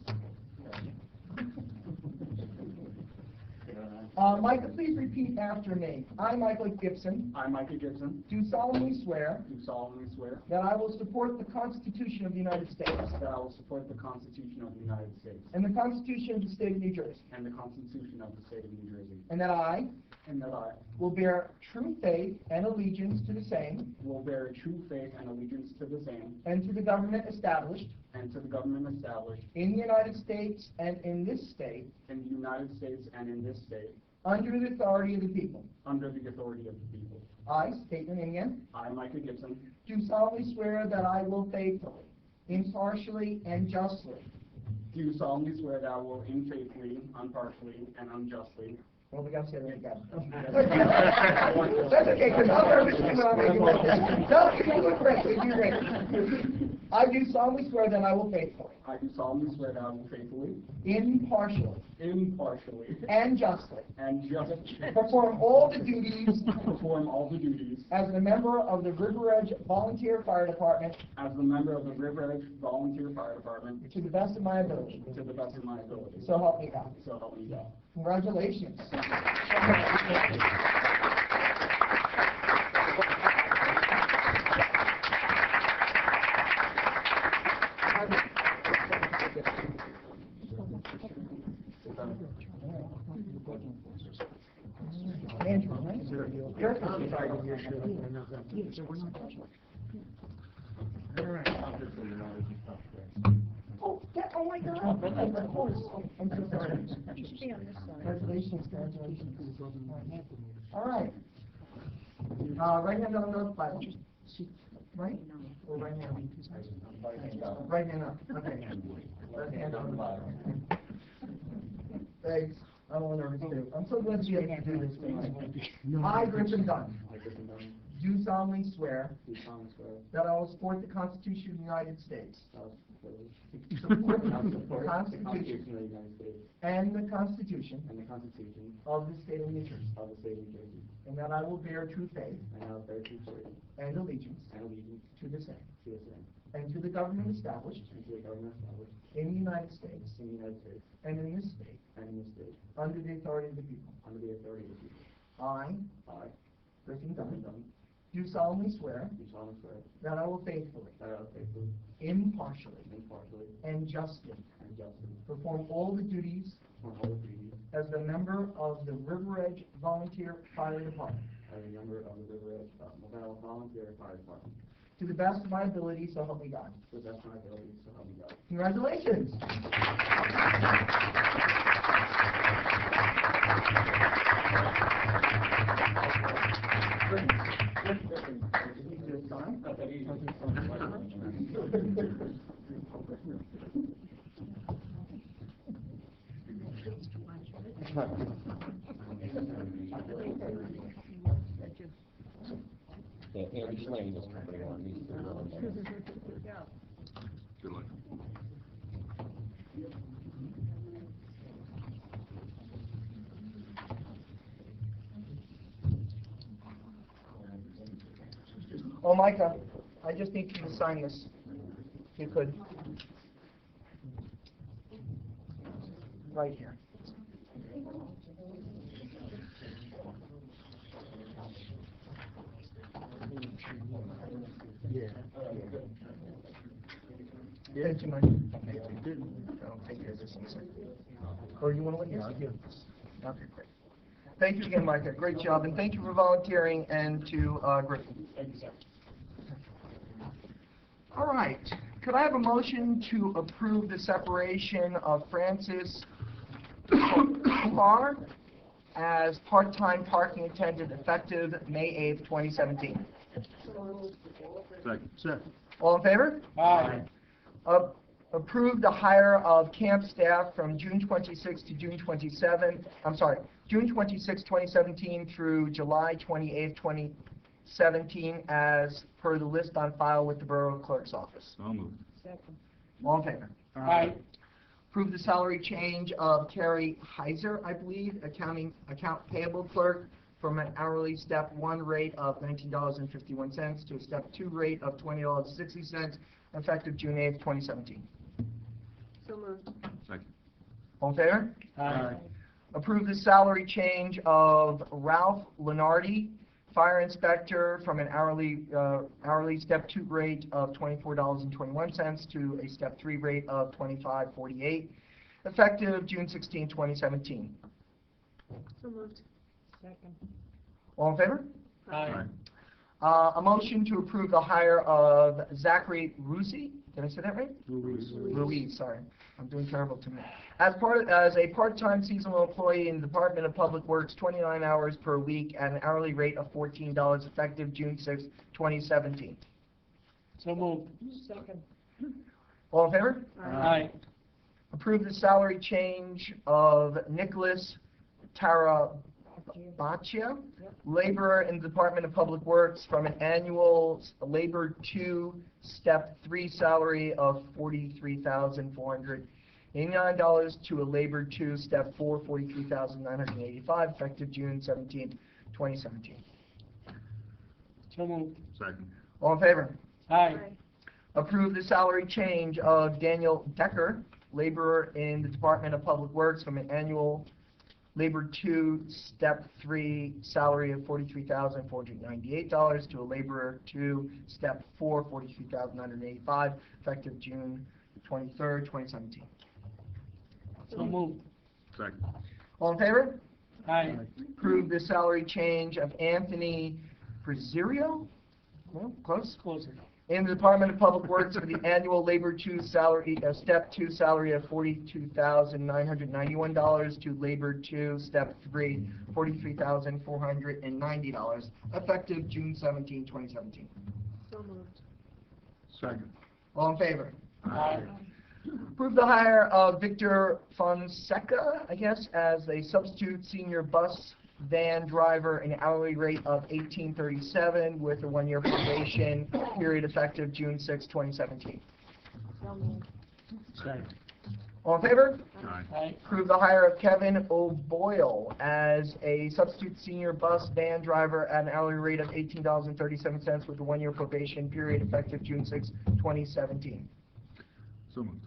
Micah, please repeat after me. I, Michael Gibson, I, Micah Gibson, do solemnly swear do solemnly swear that I will support the Constitution of the United States that I will support the Constitution of the United States and the Constitution of the State of New Jersey, and the Constitution of the State of New Jersey, and that I and that I will bear true faith and allegiance to the same will bear true faith and allegiance to the same and to the government established and to the government established in the United States and in this state in the United States and in this state under the authority of the people. under the authority of the people. I state your name again. I, Micah Gibson, Do solemnly swear that I will faithfully, impartially, and justly. do solemnly swear that I will faithfully, impartially, and unjustly Well, we gotta say that again. That's okay, because I'm nervous when I'm making that. No, you do great, you do great. I do solemnly swear that I will faithfully, I do solemnly swear that I will faithfully, impartially, impartially, and justly and justly perform all the duties perform all the duties as a member of the River Edge Volunteer Fire Department as a member of the River Edge Volunteer Fire Department to the best of my ability. to the best of my ability. So help me God. So help me God. Congratulations. Andrew, right? You're sorry to hear Oh my God! Of course. I'm so sorry. Congratulations, congratulations. All right. Right hand on the Bible. Right? Or right hand? Right hand up. Okay. Left hand on the Bible. Thanks. I'm a little nervous too. I'm so glad you get to do this thing. I, Griffin Dunn, do solemnly swear that I will support the Constitution of the United States. Support the Constitution and the Constitution of the State of New Jersey. And that I will bear true faith and allegiance to the same. And to the government established in the United States and in this state under the authority of the people. I, Griffin Dunn, do solemnly swear that I will faithfully, impartially, and justly perform all the duties as a member of the River Edge Volunteer Fire Department to the best of my ability, so help me God. Congratulations. Yeah, Andy Slane is coming on, he's the one. Good luck. Oh, Micah, I just need you to sign this, if you could. Right here. Yeah. Yeah, do you mind? Okay. I'll take care of this in a second. Or you want to wait? Yes, I'll give this. Okay, great. Thank you again, Micah. Great job, and thank you for volunteering, and to Griffin. Thank you, sir. All right. Could I have a motion to approve the separation of Francis Carr as part-time parking attendant effective May 8th, 2017? Second. All in favor? Aye. Approve the hire of camp staff from June 26 to June 2017 through July 28, 2017 as per the list on file with the Borough Clerk's Office. So moved. All in favor? Aye. Approve the salary change of Terry Heiser, I believe, account payable clerk, from an hourly step 1 rate of $19.51 to a step 2 rate of $20.60, effective June 8th, 2017. So moved. Second. All in favor? Aye. Approve the salary change of Ralph Lenardi, fire inspector, from an hourly step 2 rate of $24.21 to a step 3 rate of $25.48, effective June 16, 2017. So moved. All in favor? Aye. A motion to approve the hire of Zachary Rusi. Did I say that right? Ruiz, sorry. I'm doing terrible to me. As a part-time seasonal employee in the Department of Public Works, 29 hours per week at an hourly rate of $14, effective June 6, 2017. So moved. All in favor? Aye. Approve the salary change of Nicholas Tarabaccia, laborer in the Department of Public Works, from an annual Labor 2, Step 3 salary of $43,489 to a Labor 2, Step 4, $43,985, effective June 17, 2017. So moved. Second. All in favor? Aye. Approve the salary change of Daniel Decker, laborer in the Department of Public Works, from an annual Labor 2, Step 3 salary of $43,498 to a Laborer 2, Step 4, $43,985, effective June 23rd, 2017. So moved. Second. All in favor? Aye. Approve the salary change of Anthony Presirio, well, close, Closer. in the Department of Public Works for the annual Labor 2 salary, Step 2 salary of $42,991 to Labor 2, Step 3, $43,490, effective June 17, 2017. So moved. Second. All in favor? Aye. Approve the hire of Victor Fonseca, I guess, as a substitute senior bus van driver, an hourly rate of $18.37 with a 1-year probation period, effective June 6, 2017. So moved. Second. All in favor? Aye. Aye. Approve the hire of Kevin O'Boyle as a substitute senior bus van driver at an hourly rate of $18.37 with a 1-year probation period, effective June 6, 2017. So moved.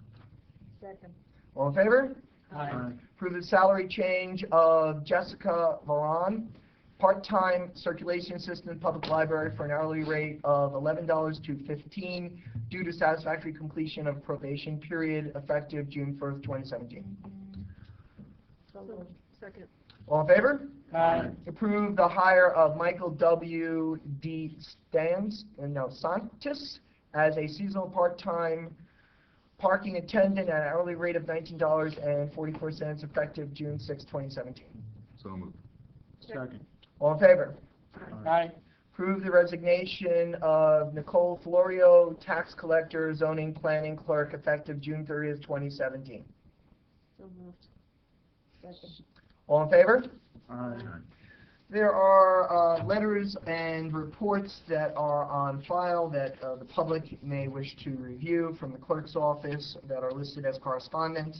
Second. All in favor? Aye. Approve the salary change of Jessica Varon, part-time circulation assistant, public library, for an hourly rate of $11 to $15 due to satisfactory completion of probation period, effective June 1st, 2017. So moved. Second. All in favor? Aye. Approve the hire of Michael W. D. Santis as a seasonal part-time parking attendant at an hourly rate of $19.44, effective June 6, 2017. So moved. Second. All in favor? Aye. Approve the resignation of Nicole Florio, tax collector, zoning planning clerk, effective June 30th, 2017. So moved. Second. All in favor? Aye. There are letters and reports that are on file that the public may wish to review from the clerk's office that are listed as correspondence.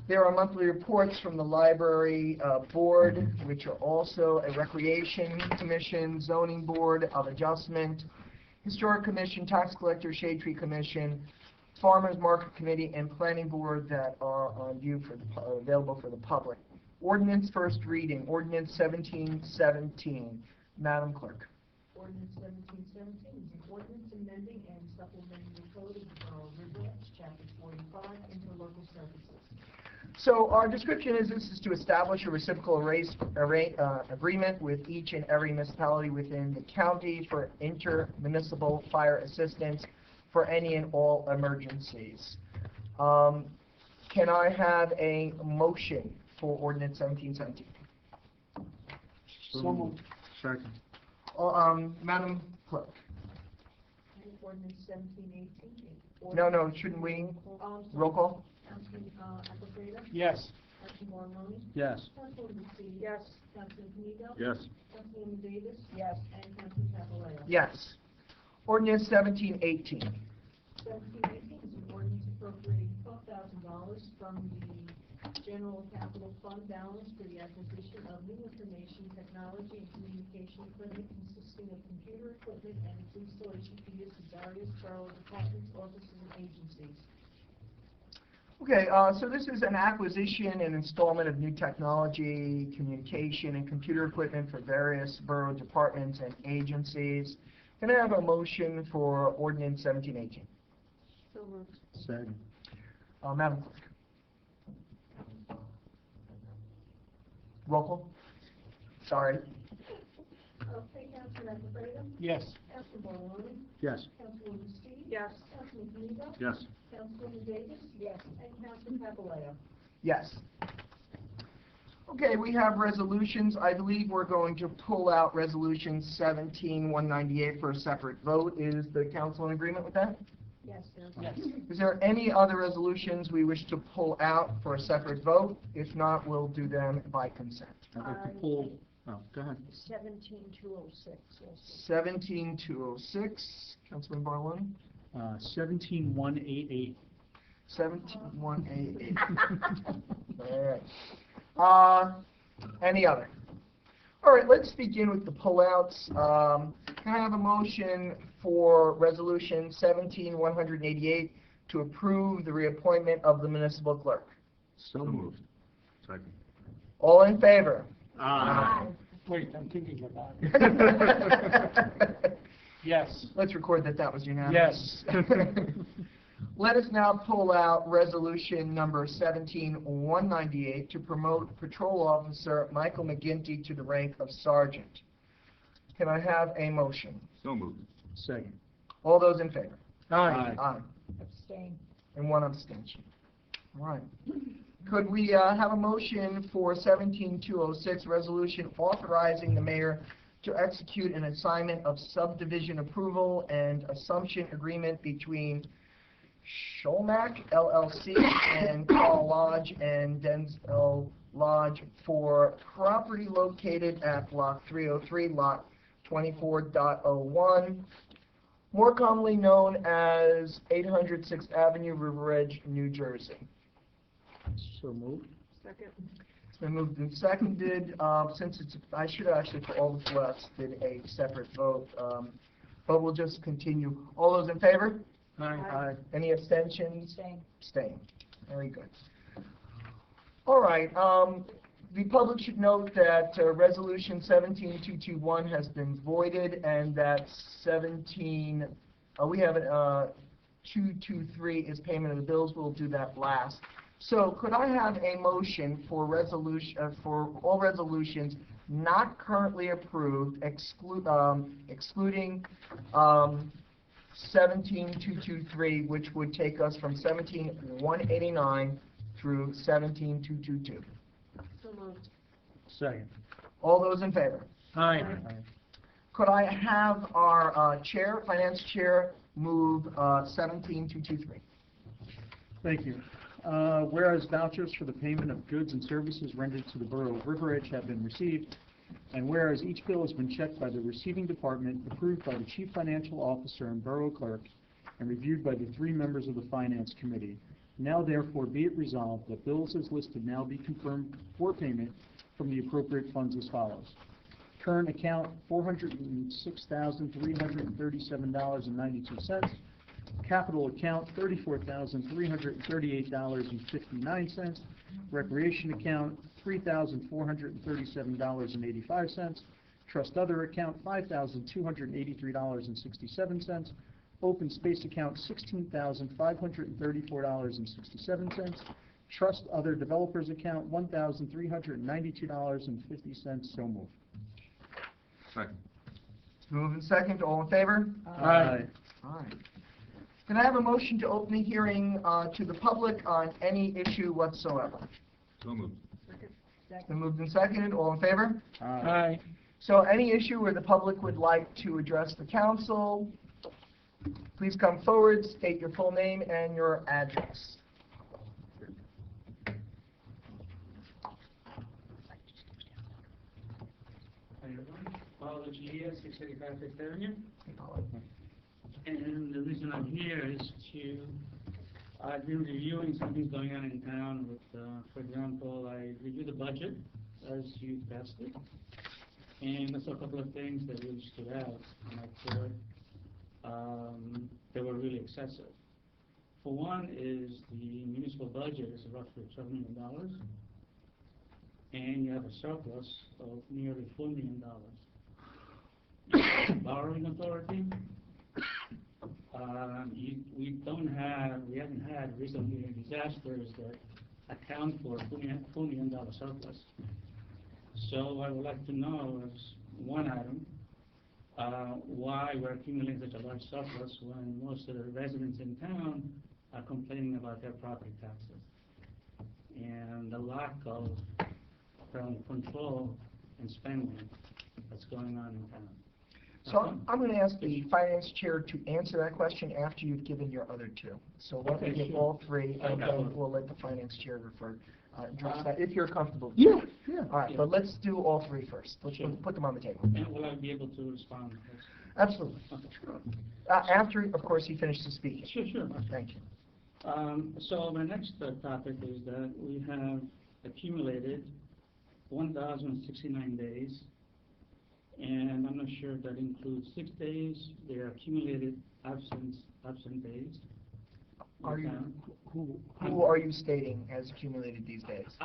There are monthly reports from the library board, which are also a recreation commission, zoning board of adjustment, historic commission, tax collector, shade tree commission, farmers market committee, and planning board that are on view for the, available for the public. Ordinance first reading, ordinance 1717. Madam Clerk. Ordinance 1717 is an ordinance amending and supplementing the code of the Borough of Riverhead, Chapter 45, interlocal services. So our description is this is to establish a reciprocal agreement with each and every municipality within the county for inter-municipal fire assistance for any and all emergencies. Can I have a motion for ordinance 1717? So moved. Second. Madam Clerk. Ordinance 1718. No, shouldn't we? Roll call? Councilman Acofredo? Yes. Councilman Barone? Yes. Councilwoman Lucy? Yes. Councilman Kamigo? Yes. Councilwoman Davis? Yes. And Councilman Papaleo? Yes. Ordinance 1718. 1718 is an ordinance appropriating $12,000 from the general capital fund balance for the acquisition of new information technology and communication equipment consisting of computer equipment and its installation for use in various borough departments, offices, and agencies. Okay, so this is an acquisition and installment of new technology, communication, and computer equipment for various borough departments and agencies. Can I have a motion for ordinance 1718? So moved. Second. Madam Clerk. Roll call? Sorry. Okay, Councilman Acofredo? Yes. Councilman Barone? Yes. Councilwoman Lucy? Yes. Councilman Kamigo? Yes. Councilwoman Davis? Yes. And Councilman Papaleo? Yes. Okay, we have resolutions. I believe we're going to pull out resolution 17-198 for a separate vote. Is the council in agreement with that? Yes, sir. Yes. Is there any other resolutions we wish to pull out for a separate vote? If not, we'll do them by consent. I'd like to pull, go ahead. 17206. 17206, Councilman Barloni. 17188. 17188. All right. Any other? All right, let's begin with the pullouts. Can I have a motion for resolution 17188 to approve the reappointment of the municipal clerk? So moved. Second. All in favor? Aye. Wait, I'm thinking about it. Yes. Let's record that that was unanimous. Yes. Let us now pull out resolution number 17198 to promote Patrol Officer Michael McGinty to the rank of Sergeant. Can I have a motion? So moved. Second. All those in favor? Aye. Aye. Abstain. And one abstention. All right. Could we have a motion for 17206, resolution authorizing the mayor to execute an assignment of subdivision approval and assumption agreement between Sholmack LLC and Carl Lodge and Denzel Lodge for property located at Block 303, Lot 24.01, more commonly known as 806th Avenue, River Edge, New Jersey. So moved. Second. It's been moved and seconded. Since it's, I should actually, for all the pullouts, did a separate vote, but we'll just continue. All those in favor? Aye. Any abstentions? Abstain. Abstain. Very good. All right. The public should note that Resolution 17221 has been voided, and that we have 223 is payment of the bills. We'll do that last. So could I have a motion for for all resolutions not currently approved, excluding 17223, which would take us from 17189 through 17222. So moved. Second. All those in favor? Aye. Could I have our finance chair, move 17223? Thank you. Whereas vouchers for the payment of goods and services rendered to the Borough of River Edge have been received, And whereas each bill has been checked by the receiving department, approved by the chief financial officer and borough clerk, and reviewed by the 3 members of the finance committee, now therefore be it resolved that bills as listed now be confirmed for payment from the appropriate funds as follows. Current account, $406,337.92. Capital account, $34,338.59. Recreation account, $3,437.85. Trust other account, $5,283.67. Open space account, $16,534.67. Trust other developers account, $1,392.50. So moved. Second. Move in second, all in favor? Aye. Aye. Can I have a motion to open the hearing to the public on any issue whatsoever? So moved. It's been moved and seconded, all in favor? Aye. So any issue where the public would like to address the council, please come forward, state your full name and your address. Hi everyone, Paolo Gia, 685 Fifth Avenue. And the reason I'm here is to, I've been reviewing some things going on in town with, for example, I reviewed the budget as you passed it. And I saw a couple of things that really stood out, and I thought they were really excessive. For one is the municipal budget is roughly $12 million. And you have a surplus of nearly $4 million. Borrowing authority, we haven't had recently disasters that account for $4 million surplus. So I would like to know, as one item, why we're accumulating such a large surplus when most of the residents in town are complaining about their property taxes and the lack of control and spending that's going on in town. So I'm going to ask the finance chair to answer that question after you've given your other two. So let me give all three, and then we'll let the finance chair address that, if you're comfortable. Yeah. All right, but let's do all three first. Let's put them on the table. And will I be able to respond? Absolutely. After, of course, he finishes speaking. Sure. Thank you. So my next topic is that we have accumulated 1,069 days, and I'm not sure if that includes 6 days. They are accumulated absent days. Who are you stating has accumulated these days?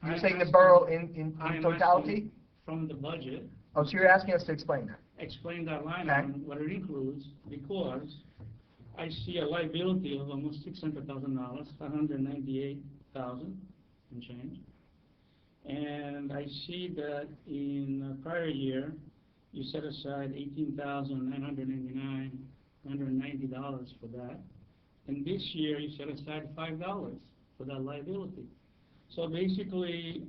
You're saying the asking- borough in I'm totality? asking from the budget. Oh, so you're asking us to explain that? Explain that line item, what it includes, because I see a liability of almost $600,000, $598,000 and change. And I see that in the prior year, you set aside $18,990 for that. And this year, you set aside $5 for that liability. So basically,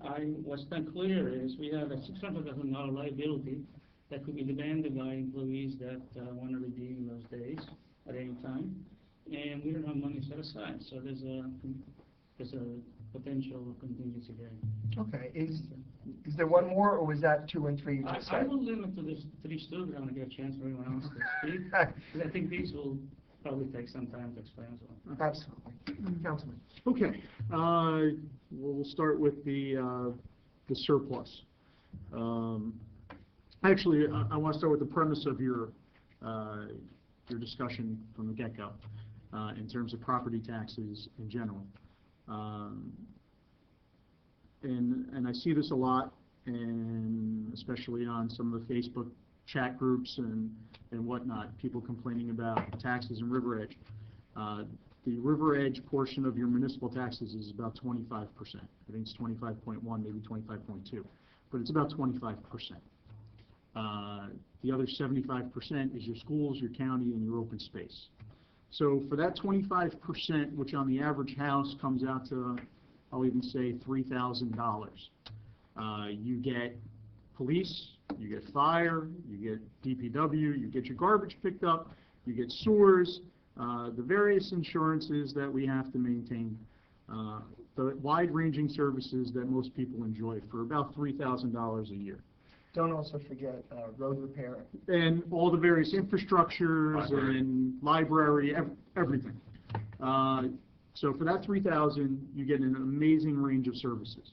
what's not clear is we have a $600,000 liability that could be demanded by employees that want to redeem those days at any time. And we don't have money set aside, so there's a potential contingency there. Okay, is there one more, or was that 2 and 3 you just I said? will limit to this 3 still, but I want to get a chance for everyone else to speak, because I think these will probably take some time to explain as well. Absolutely. Councilman. Okay, we'll start with the surplus. Actually, I want to start with the premise of your discussion from the get-go in terms of property taxes in general. And I see this a lot, and especially on some of the Facebook chat groups and whatnot, people complaining about taxes in River Edge. The River Edge portion of your municipal taxes is about 25%. I think it's 25.1, maybe 25.2, but it's about 25%. The other 75% is your schools, your county, and your open space. So for that 25%, which on the average house comes out to, I'll even say $3,000, you get police, you get fire, you get DPW, you get your garbage picked up, you get sewers, the various insurances that we have to maintain, the wide-ranging services that most people enjoy for about $3,000 a year. Don't also forget road repair. And all the various infrastructures Library. and library, everything. So for that 3,000, you get an amazing range of services.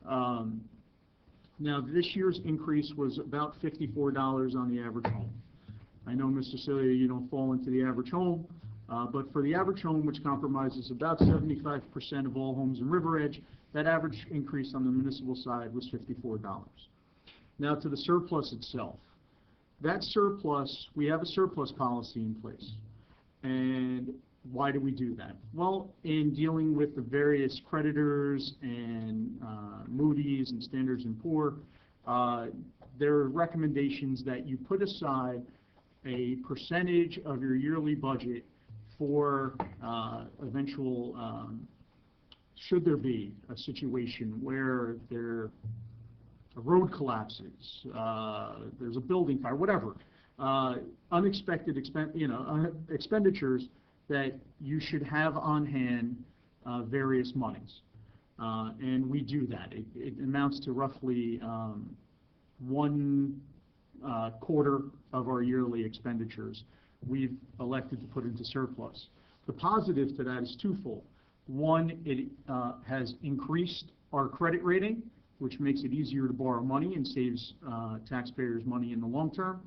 Now, this year's increase was about $54 on the average home. I know, Mr. Celia, you don't fall into the average home, but for the average home, which compromises about 75% of all homes in River Edge, that average increase on the municipal side was $54. Now to the surplus itself. That surplus, we have a surplus policy in place. And why do we do that? Well, in dealing with the various creditors and Moody's and Standards & Poor, there are recommendations that you put aside a percentage of your yearly budget for eventual, should there be a situation where a road collapses, there's a building fire, whatever, unexpected expenditures that you should have on hand various monies. And we do that. It amounts to roughly 1/4 of our yearly expenditures we've elected to put into surplus. The positive to that is twofold. One, it has increased our credit rating, which makes it easier to borrow money and saves taxpayers money in the long term.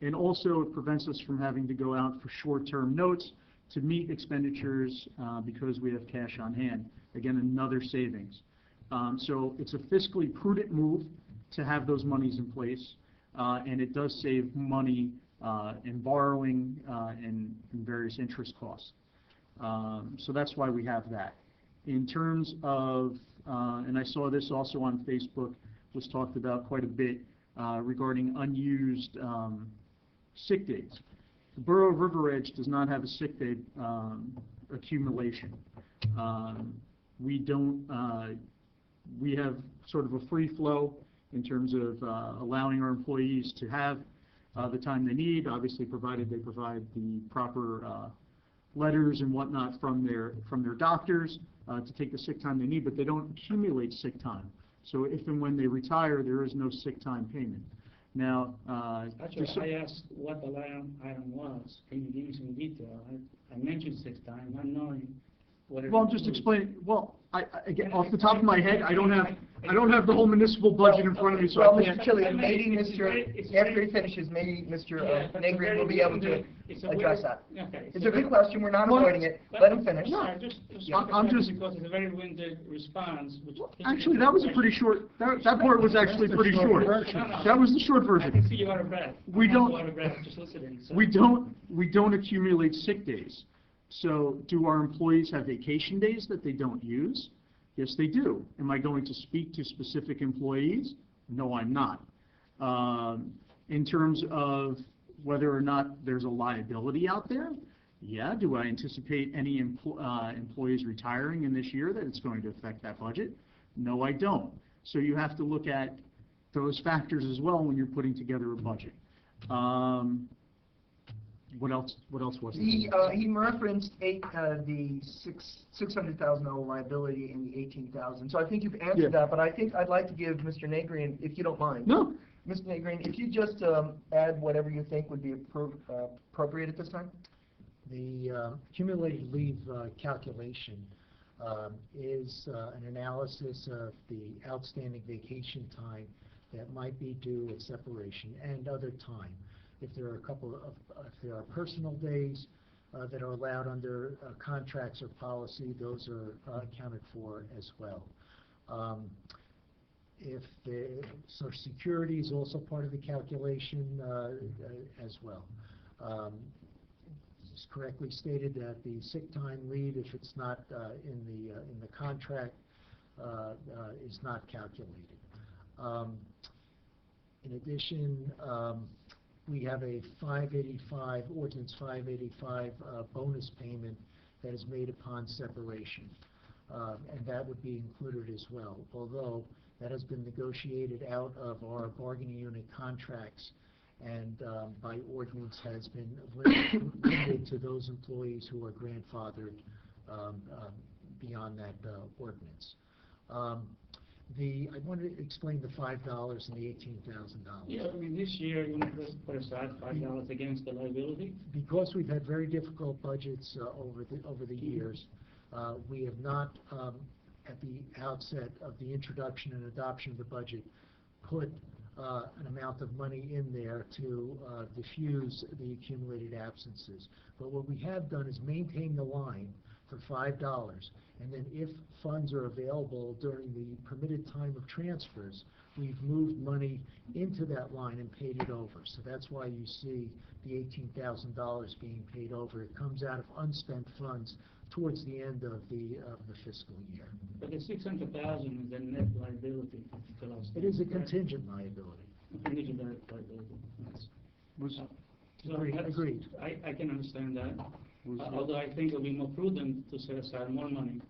And also it prevents us from having to go out for short-term notes to meet expenditures because we have cash on hand. Again, another savings. So it's a fiscally prudent move to have those monies in place, and it does save money in borrowing and various interest costs. So that's why we have that. In terms of, and I saw this also on Facebook, was talked about quite a bit regarding unused sick days. The Borough of River Edge does not have a sick day accumulation. We don't, we have sort of a free flow in terms of allowing our employees to have the time they need, obviously provided they provide the proper letters and whatnot from their doctors to take the sick time they need, but they don't accumulate sick time. So if and when they retire, there is no sick time payment. Now, Actually, I asked what the line item was. Can you give me some detail? I mentioned sick time, not knowing what it well, I'm just explaining. Well, again, off the top of my head, I don't have the whole municipal budget in front of me, so Well, I Mr. can't. Chili, maybe after he finishes, maybe Mr. Negri will be able to address that. Okay. It's a good question, we're not Well, avoiding it, let him finish. No, just I'm just- because it's a very winded response. Which Actually, that was a pretty short. That part was actually pretty short. That was the short I version. can see you out of breath. We I'm don't- also out of breath just listening. So. We don't accumulate sick days. So do our employees have vacation days that they don't use? Yes, they do. Am I going to speak to specific employees? No, I'm not. In terms of whether or not there's a liability out there, yeah. Do I anticipate any employees retiring in this year that it's going to affect that budget? No, I don't. So you have to look at those factors as well when you're putting together a budget. What else was there? He referenced the $600,000 liability and the $18,000. So I think you've answered that, but I think I'd like to give Mr. Negrian, if you don't mind. No. Mr. Negrian, if you just add whatever you think would be appropriate at this time. The accumulated leave calculation is an analysis of the outstanding vacation time that might be due at separation and other time. If there are if there are personal days that are allowed under contracts or policy, those are accounted for as well. If the Social Security is also part of the calculation as well. It's correctly stated that the sick time leave, if it's not in the contract, is not calculated. In addition, we have a 585, Ordinance 585 bonus payment that is made upon separation, and that would be included as well, although that has been negotiated out of our bargaining unit contracts and by ordinance has been limited to those employees who are grandfathered beyond that ordinance. I wanted to explain the $5 and the $18,000. Yeah, I mean, this year, you want to put aside $5 against the liability? Because we've had very difficult budgets over the years, we have not, at the outset of the introduction and adoption of the budget, put an amount of money in there to diffuse the accumulated absences. But what we have done is maintain the line for $5, and then if funds are available during the permitted time of transfers, we've moved money into that line and paid it over. So that's why you see the $18,000 being paid over. It comes out of unspent funds towards the end of the fiscal year. But the $600,000 is a net liability to us. It is a contingent liability. Contingent liability, yes. So Agreed. I can understand that. Although I think it would be more prudent to set aside more money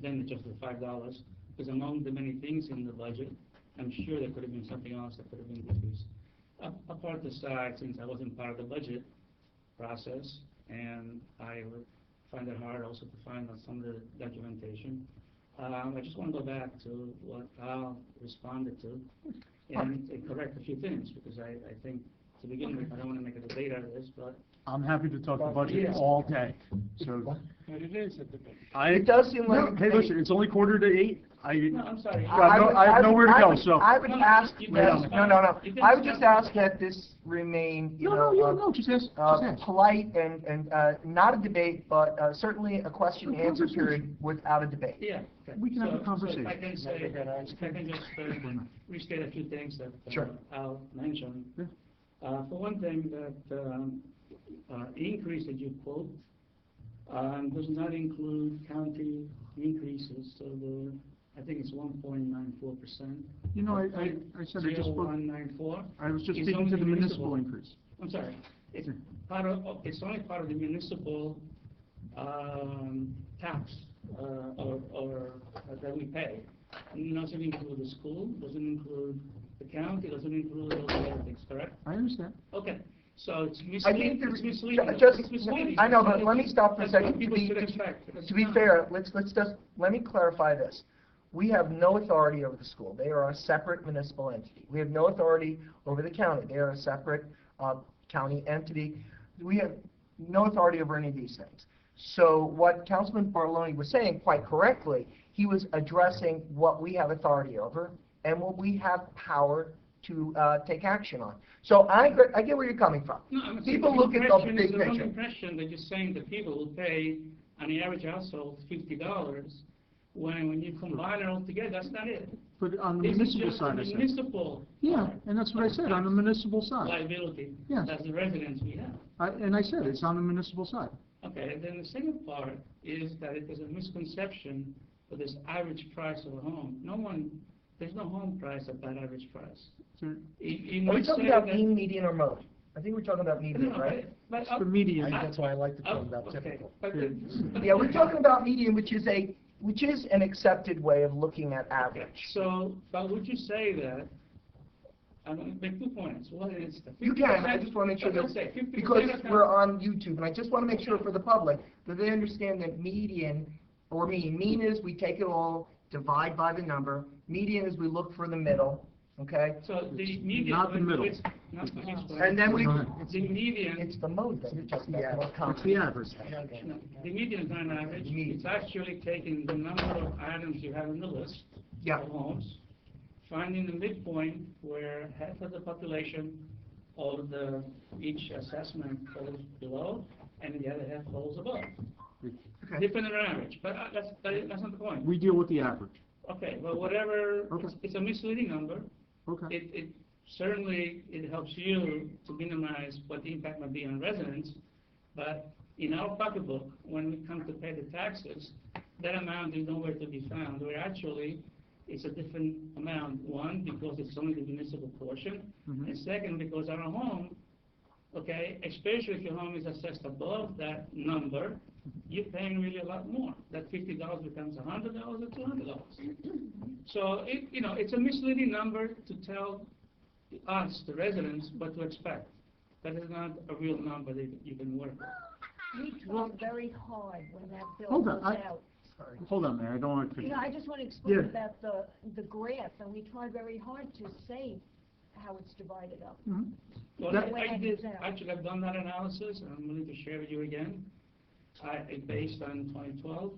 than just the $5, because among the many things in the budget, I'm sure there could have been something else that could have been decreased. Apart aside, since I wasn't part of the budget process, and I would find it hard also to find out some of the documentation. I just want to go back to what Al responded to and correct a few things, because I think to begin with, I don't want to make a debate out of this, but I'm happy to talk the budget all day. So But it is a debate. It does seem like. Hey, listen, it's only 7:45. no, I'm sorry. I have nowhere to go, so. I would ask, No. I would just ask that this remain, No, just ask. polite and not a debate, but certainly a question and answer period without a debate. Yeah. We can have a conversation. So if I can say, if I can just restate a few things that Sure. Al mentioned. For one thing, that increase that you quote does not include county increases, so I think it's 1.94%. You know, I said I just spoke. 0.194. I was just It's speaking only to the municipal increase. I'm sorry. It's only part of the municipal tax or that we pay. It doesn't include the school, doesn't include the county, doesn't include all the other things, correct? I understand. Okay, so it's I think misleading. It's misleading. just, It's misleading. I know, but let me stop for a That's what second. people should expect. To be fair, let's just, let me clarify this. We have no authority over the school. They are a separate municipal entity. We have no authority over the county. They are a separate county entity. We have no authority over any of these things. So what Councilman Barloni was saying, quite correctly, he was addressing what we have authority over and what we have power to take action on. So I get where you're coming from. No, People look at the big the wrong picture. impression that you're saying that people will pay on the average household $50 when you combine it all together. That's not it. But on the This is municipal just side, the I said. municipal Yeah, and that's what I said, on the municipal side. liability. Yes. That's the residents we have. And I said, it's on the municipal side. Okay, and then the second part is that it is a misconception for this average price of a home. There's no home price at that average price. Are we talking about mean, median, or mode? I think we're talking about median, right? But, The median. That's why I like to talk about okay, typical. but Yeah, we're talking about median, which is an accepted way of looking at average. So, but would you say that, I'm going to make 2 points. One is the 50%. You can, I just want to make sure Let's say that, 50% because of we're on YouTube, and I just want to make sure for the public that they understand that median, or mean is we take it all, divide by the number. Median is we look for the middle, okay? So the median. Not the middle. And then The median. it's the mode that you're talking about. more It's common. the average. No, the median is not an average. It's actually taking the number of items you have in the list Yeah. of homes, finding the midpoint where half of the population of each assessment falls below, and the other half falls above. Okay. Different than average, but that's not the point. We deal with the average. Okay, well, whatever, Okay. it's a misleading number. Okay. It certainly, it helps you to minimize what the impact might be on residents, but in our pocketbook, when we come to pay the taxes, that amount is nowhere to be found, where actually, it's a different amount. One, because it's only the municipal portion, and second, because our home, okay, especially if your home is assessed above that number, you're paying really a lot more. That $50 becomes $100 or $200. So it's a misleading number to tell us, the residents, what to expect. That is not a real number that you can work with. We tried very hard when that bill Hold was on, out. sorry. Hold on, Mayor, I don't want to. You know, I just want to explain Yeah. about the graph, and we try very hard to say how it's divided up. Well, That I way it did, is out. actually, I've done that analysis, and I'm willing to share with you again. It's based on 2012,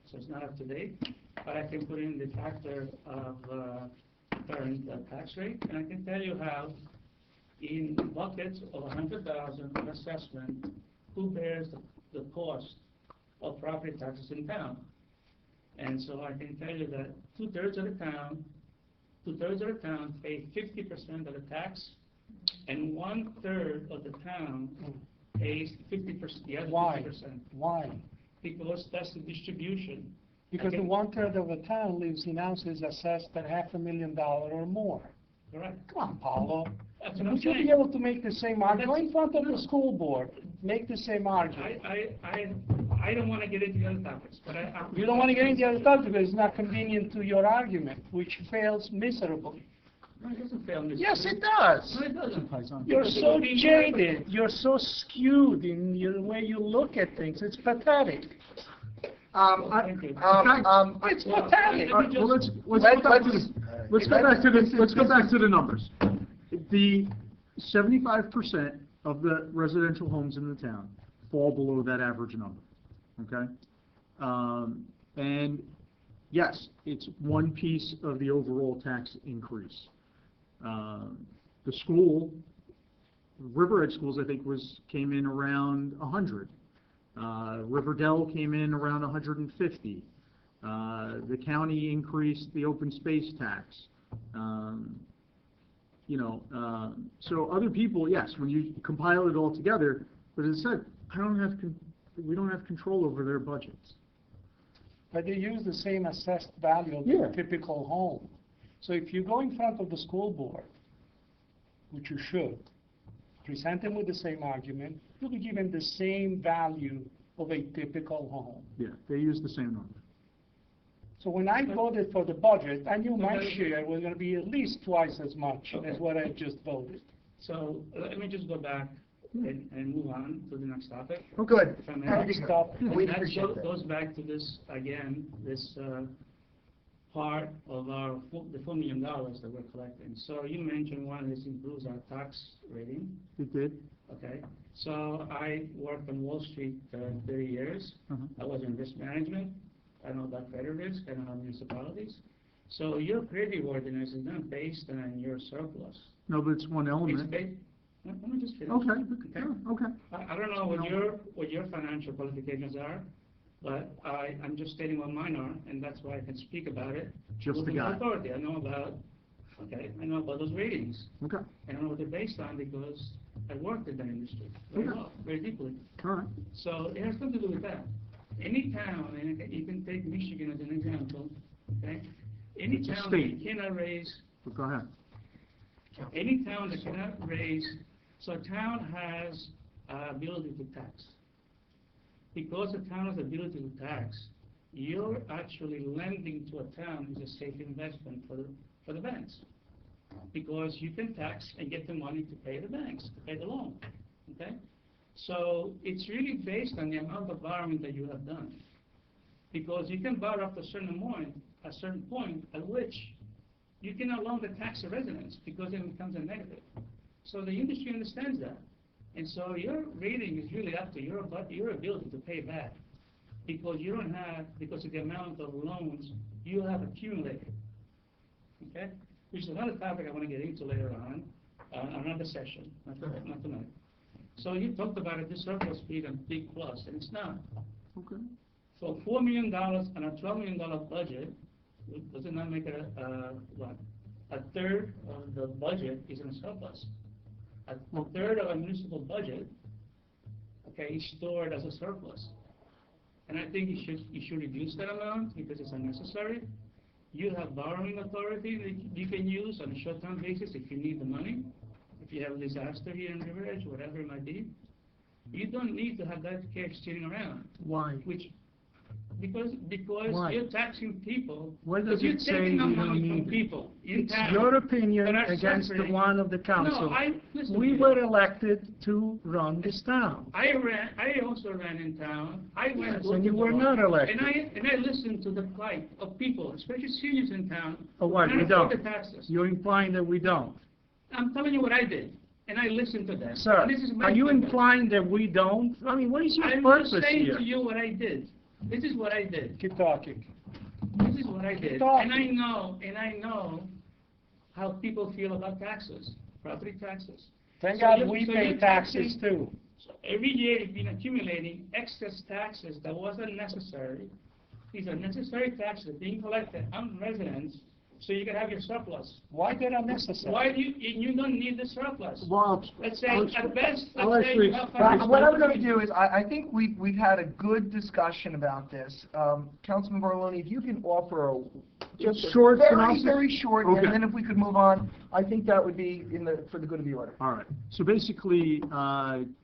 so it's not up to date, but I can put in the factor of current tax rate, and I can tell you how in buckets of 100,000 assessment, who bears the cost of property taxes in town. And so I can tell you that two-thirds of the town pay 50% of the tax, and 1/3 of the town pays 50%, the other 50%. Why? Because that's the distribution. Because the Okay. 1/3 of the town lives in houses assessed at $500,000 or more. Correct. Come on, Paulo. That's what I'm Would you saying. be able to make the same argument? Go in front of No. the school board, make the same argument. I don't want to get into the other topics, but You don't want to get into the other topic because it's not convenient to your argument, which fails miserably. No, it doesn't fail, Mr. Yes, it does. No, it doesn't. You're so jaded, you're so skewed in the way you look at things, it's pathetic. It's pathetic. Well, let's go back to the numbers. The 75% of the residential homes in the town fall below that average number, okay? And yes, it's one piece of the overall tax increase. The school, River Edge Schools, I think, came in around 100. Riverdale came in around 150. The county increased the open space tax. So other people, yes, when you compile it all together, but as I said, we don't have control over their budgets. But they use the same assessed value of Yeah. the typical home. So if you go in front of the school board, which you should, present them with the same argument, you'll be given the same value of a typical home. Yeah, they use the same number. So when I voted for the budget, I knew my share was going to be at least twice as much as what I just voted. So let me just go back and move on to the next topic. Oh, good. If I may. Next up. We That appreciate that. goes back to this, again, this part of the $4 million that we're collecting. So you mentioned one, this improves our tax rating. It did? Okay, so I worked on Wall Street 30 years. I was in risk management. I know about credit risk. I know municipalities. So your credit ordinance is not based on your surplus. No, but it's one It's element. based. Let me just finish. Okay, sure, okay. I don't know what your financial qualifications are, but I'm just stating what mine are, and that's why I can speak about it. Just with the guy. authority. I know about those ratings. Okay, I know what they're based on because I worked in that industry very Okay. well, very deeply. all right. So it has something to do with that. Any town, and you can take Michigan as an example, okay? Any It's a town state. that cannot raise, But go ahead. any town that cannot raise, so a town has ability to tax. Because a town has ability to tax, you're actually lending to a town is a safe investment for the banks. Because you can tax and get the money to pay the banks, to pay the loan, okay? So it's really based on the amount of borrowing that you have done. Because you can borrow up to a certain point at which you can no longer tax a residence because it becomes a negative. So the industry understands that. And so your rating is really up to your ability to pay back. Because because of the amount of loans you have accumulated. Okay? Which is another topic I want to get into later on, another session, not tonight. So you talked about it, this surplus being a big plus, and it's not. Okay. So $4 million on a $12 million budget, does it not make it a third of the budget is in a surplus? A third of a municipal budget, okay, is stored as a surplus. And I think you should reduce that amount because it's unnecessary. You have borrowing authority that you can use on a short-term basis if you need the money. If you have a disaster here in River Edge, whatever it might be, you don't need to have that cash sitting around. Why? Which, Because Why? you're taxing people. Where Because does you're it say taking the you don't money from need it? people in It's town your that opinion are against the suffering. one of the council. No, listen to We me. were elected to run this town. I also ran in town. I went Yes, door and to you were door, not elected. And I listened to the plight of people, especially seniors in town. Oh, who what, can't we afford don't? the taxes. You're implying that we don't. I'm telling you what I did, and I listened to them. Sir, And this is my are you purpose. implying that we don't? I mean, what is your I'm purpose just saying here? to you what I did. This is what I did. Keep talking. This is what I did. talking. And I know how people feel about taxes, property taxes. Thank So God you- we so pay you're taxes taxing- too. So every year you've been accumulating excess taxes that wasn't necessary. These are necessary taxes being collected on residents, so you can have your surplus. Why they're unnecessary? Why do you don't need the surplus? Well, Let's say, I'll- at best, I'll let's say actually you have But what I'm going to do is, I think we've had a good discussion about this. Councilman Barloni, if you can offer a just a Short very, synopsis? very short, Okay. and then if we could move on, I think that would be for the good of the order. All right. So basically,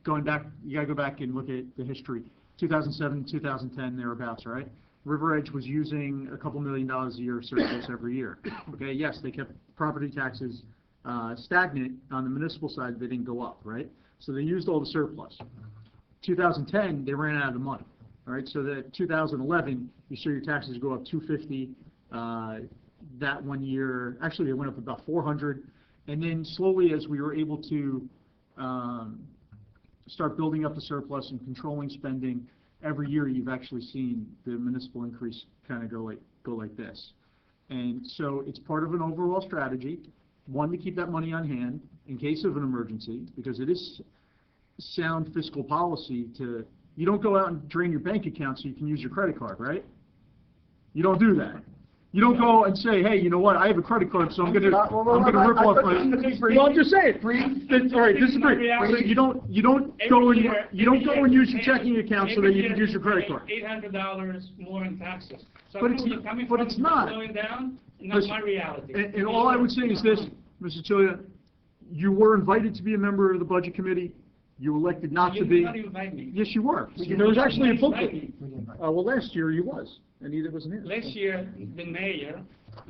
going back, you gotta go back and look at the history. 2007, 2010, thereabouts, right? River Edge was using a couple $1 million a year of surplus every year. Okay, yes, they kept property taxes stagnant on the municipal side, they didn't go up, right? So they used all the surplus. 2010, they ran out of the money. All right, so that 2011, you saw your taxes go up 250. That 1 year, actually, they went up about 400. And then slowly, as we were able to start building up the surplus and controlling spending, every year you've actually seen the municipal increase kind of go like this. And so it's part of an overall strategy, one, to keep that money on hand in case of an emergency, because it is sound fiscal policy to, you don't go out and drain your bank account so you can use your credit card, right? You don't do that. You don't go and say, hey, you know what, I have a credit card, so I'm gonna rip off my... Well, I'm just saying, all right, this is brief. So you don't go and use your checking account so that you can use your credit card. $800 more in taxes. So But I it's know where not- you're coming but from, it's not. slowing down, not Listen, my reality. And all I would say is this, Mr. Chilia, you were invited to be a member of the Budget Committee. You elected not to You be. did not invite me. Yes, you were. You There was did actually a not booklet. invite me. Well, last year you was, and neither was here. Last year, the mayor,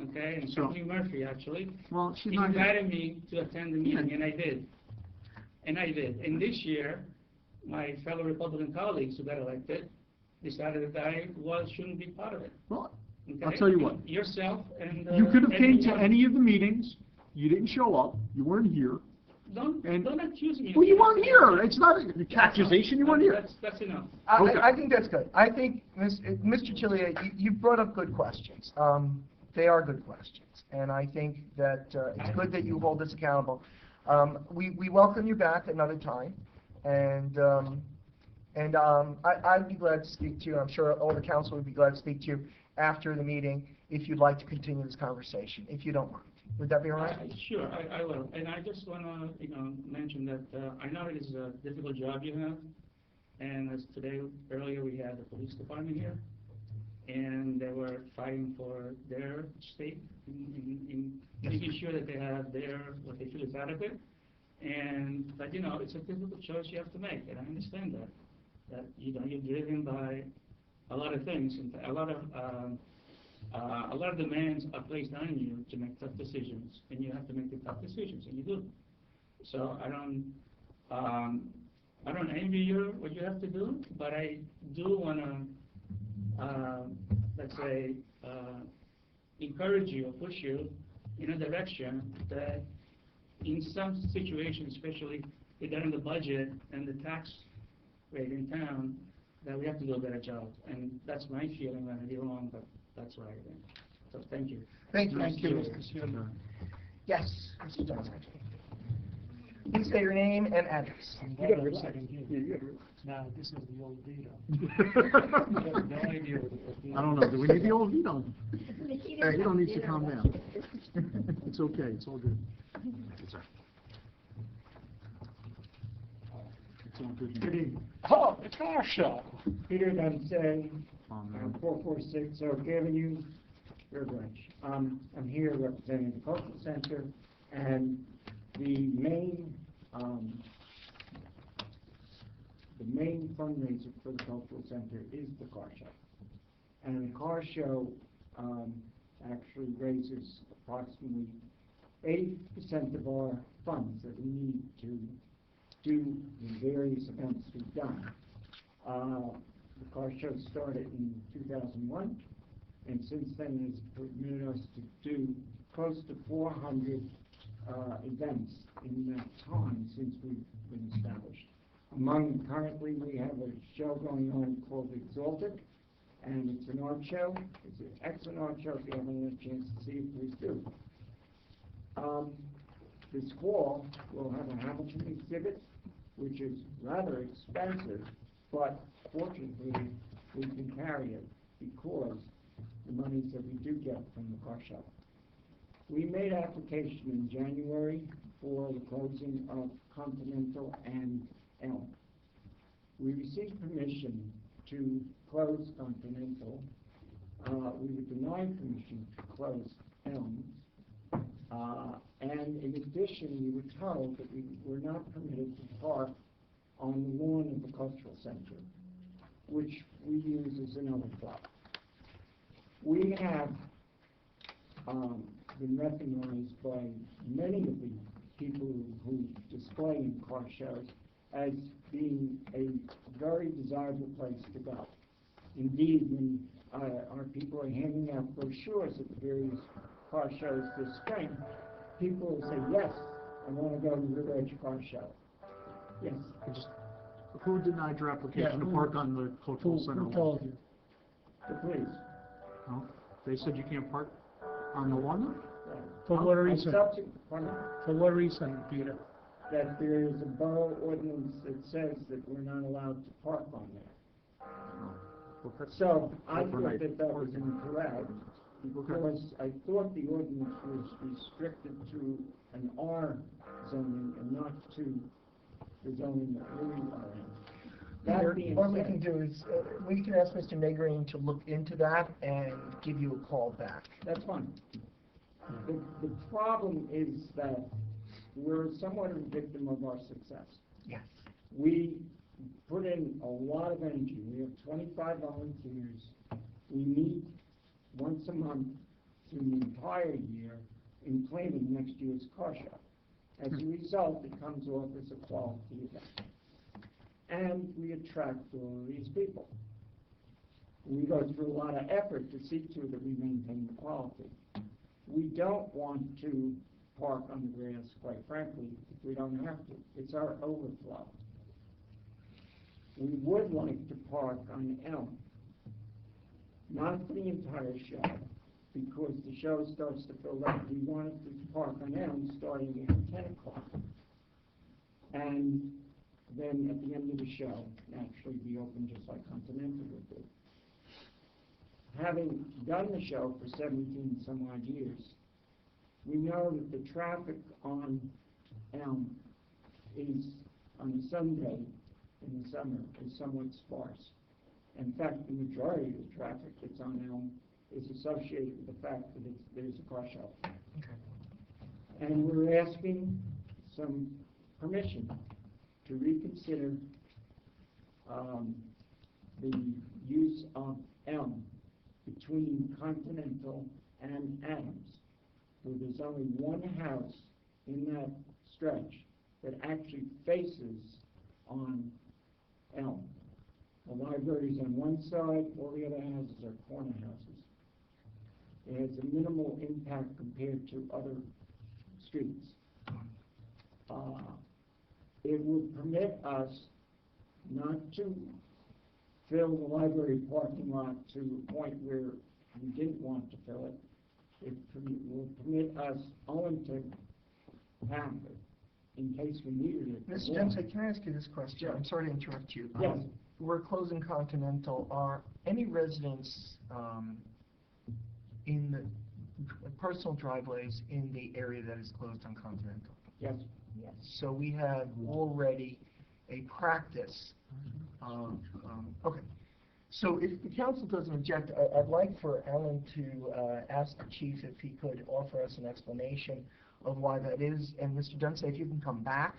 okay, and So- Stephanie Murphy, actually, Well, she's not here. invited me to attend the meeting, and I did. And this year, my fellow Republican colleagues who got elected decided that I shouldn't be part of it. Well, Okay? I'll tell you what. Yourself and... You could have came to everyone. any of the meetings. You didn't show up. You weren't here. Don't accuse me. of Well, you that. weren't here. It's not an accusation. You weren't here. That's enough. Okay. I think that's good. I think, Mr. Chilia, you brought up good questions. They are good questions, and I think that it's good that you hold us accountable. We welcome you back another time, and I'd be glad to speak to you. I'm sure all the council would be glad to speak to you after the meeting if you'd like to continue this conversation, if you don't mind. Would that be all right? Sure, I will. And I just want to, mention that I know it is a difficult job you have. And as earlier we had the police department here, and they were fighting for their state in making sure that they have what they feel is adequate. But it's a difficult choice you have to make, and I understand that you're driven by a lot of things, and a lot of demands are placed on you to make tough decisions, and you have to make the tough decisions, and you do. So I don't envy what you have to do, but I do want to, let's say, encourage you or push you in a direction that in some situations, especially regarding the budget and the tax rate in town, that we have to do a better job. And that's my feeling. I may be wrong, but that's what I think. So thank you. Thank you, Mr. Chilia. Yes, Mr. Johnson. Please say your name and address. You got a second here. Now, this is the old Vito. You have no idea what the I don't know. Do we need the old Vito? Vito needs to calm down. It's okay. It's all good. It's all good. Good evening. Oh, it's our show. Peter Dunstan, Oh, man. 446 Oak Avenue, Riverbridge. I'm here representing the Cultural Center, and the main fundraiser for the Cultural Center is the car show. And the car show, actually raises approximately 80% of our funds that we need to do the various events we've done. The car show started in 2001, and since then has permitted us to do close to 400 events in that time since we've been established. Currently we have a show going on called Exalted, and it's an art show. It's an excellent art show. If you haven't had a chance to see it, please do. This fall, we'll have a Hamilton exhibit, which is rather expensive, but fortunately, we can carry it because the monies that we do get from the car show. We made application in January for the closing of Continental and Elm. We received permission to close Continental. We were denied permission to close Elm. And in addition, we were told that we were not permitted to park on the lawn of the cultural center, which we use as an overflow. We have been recognized by many of the people who display in car shows as being a very desirable place to go. Indeed, when our people are handing out brochures at the various car shows this spring, people will say, yes, I want to go to the River Edge Car Show. Yes. Who denied your application to park on the cultural center lawn? Who told you? The police. Oh, they said you can't park on the lawn? For what reason? Pardon? For what reason, Peter? That there is a borough ordinance that says that we're not allowed to park on there. So I thought that was incorrect, because I thought the ordinance was restricted to an R zoning and not to the zoning that we are in. That being What we said, can do is, we can ask Mr. Nagreen to look into that and give you a call back. that's fine. The problem is that we're somewhat a victim of our success. Yes. We put in a lot of energy. We have 25 volunteers. We meet once a month through the entire year in planning next year's car show. As a result, it comes off as a quality event. And we attract all of these people. We go through a lot of effort to see to it that we maintain the quality. We don't want to park on the grass, quite frankly, if we don't have to. It's our overflow. We would like to park on Elm, not for the entire show, because the show starts to fill up. We wanted to park on Elm starting at 10 o'clock. And then at the end of the show, naturally be open just like Continental would do. Having done the show for 17 some odd years, we know that the traffic on Elm is, on a Sunday in the summer, is somewhat sparse. In fact, the majority of the traffic that's on Elm is associated with the fact that there's a car show. Okay. And we're asking some permission to reconsider the use of Elm between Continental and Adams, where there's only one house in that stretch that actually faces on Elm. The library's on one side, all the other houses are corner houses. It has a minimal impact compared to other streets. It would permit us not to fill the library parking lot to a point where we didn't want to fill it. It will permit us only to have it in case we needed it. Mr. Dempsey, can I ask you this question? Sure. I'm sorry to interrupt you. Yes. We're closing Continental. Are any residents in the personal driveways in the area that is closed on Continental? Yes. Yes. So we have already a practice of, okay. So if the council doesn't object, I'd like for Alan to ask the chief if he could offer us an explanation of why that is. And Mr. Dunsey, if you can come back,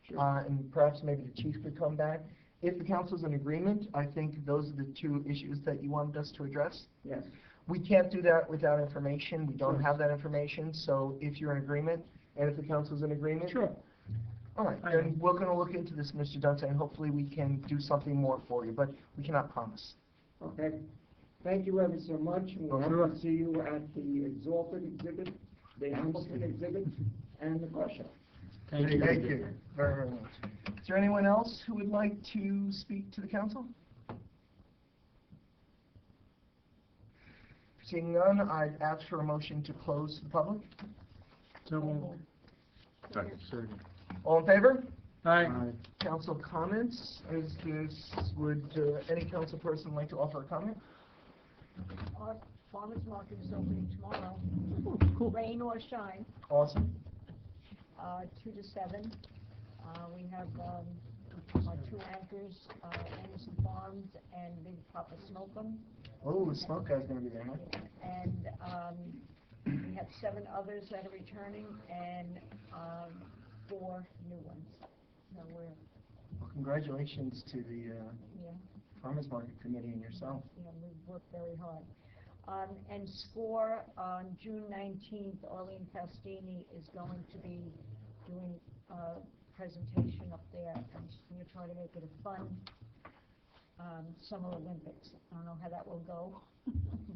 Sure. and perhaps maybe the chief could come back, If the council's in agreement, I think those are the two issues that you wanted us to address. Yes. We can't do that without information. We don't have that information, so if you're in agreement, and if the council's in agreement. Sure. All right, then we're gonna look into this, Mr. Dunte, and hopefully we can do something more for you, but we cannot promise. Okay. Thank you ever so much, and we'll hope to see you at the Exalted exhibit, the Hamilton exhibit, and the crush up. Thank you very, very much. Is there anyone else who would like to speak to the council? Seeing none, I'd ask for a motion to close to the public. So, All in favor? aye. Council comments, would any council person like to offer a comment? Our farmer's market is opening tomorrow, rain or shine, Awesome. 2 to 7. We have our 2 anchors, Anderson Farms and Big Papa Smoke'em. Oh, the smoke guy's gonna be there, huh? And we have 7 others that are returning and 4 new ones. So we're, Well, congratulations to the yeah, Farmers Market Committee and yourself. we've worked very hard. And SCORE, on June 19th, Arlene Pastini is going to be doing a presentation up there, and we're going to try to make it a fun Summer Olympics. I don't know how that will go,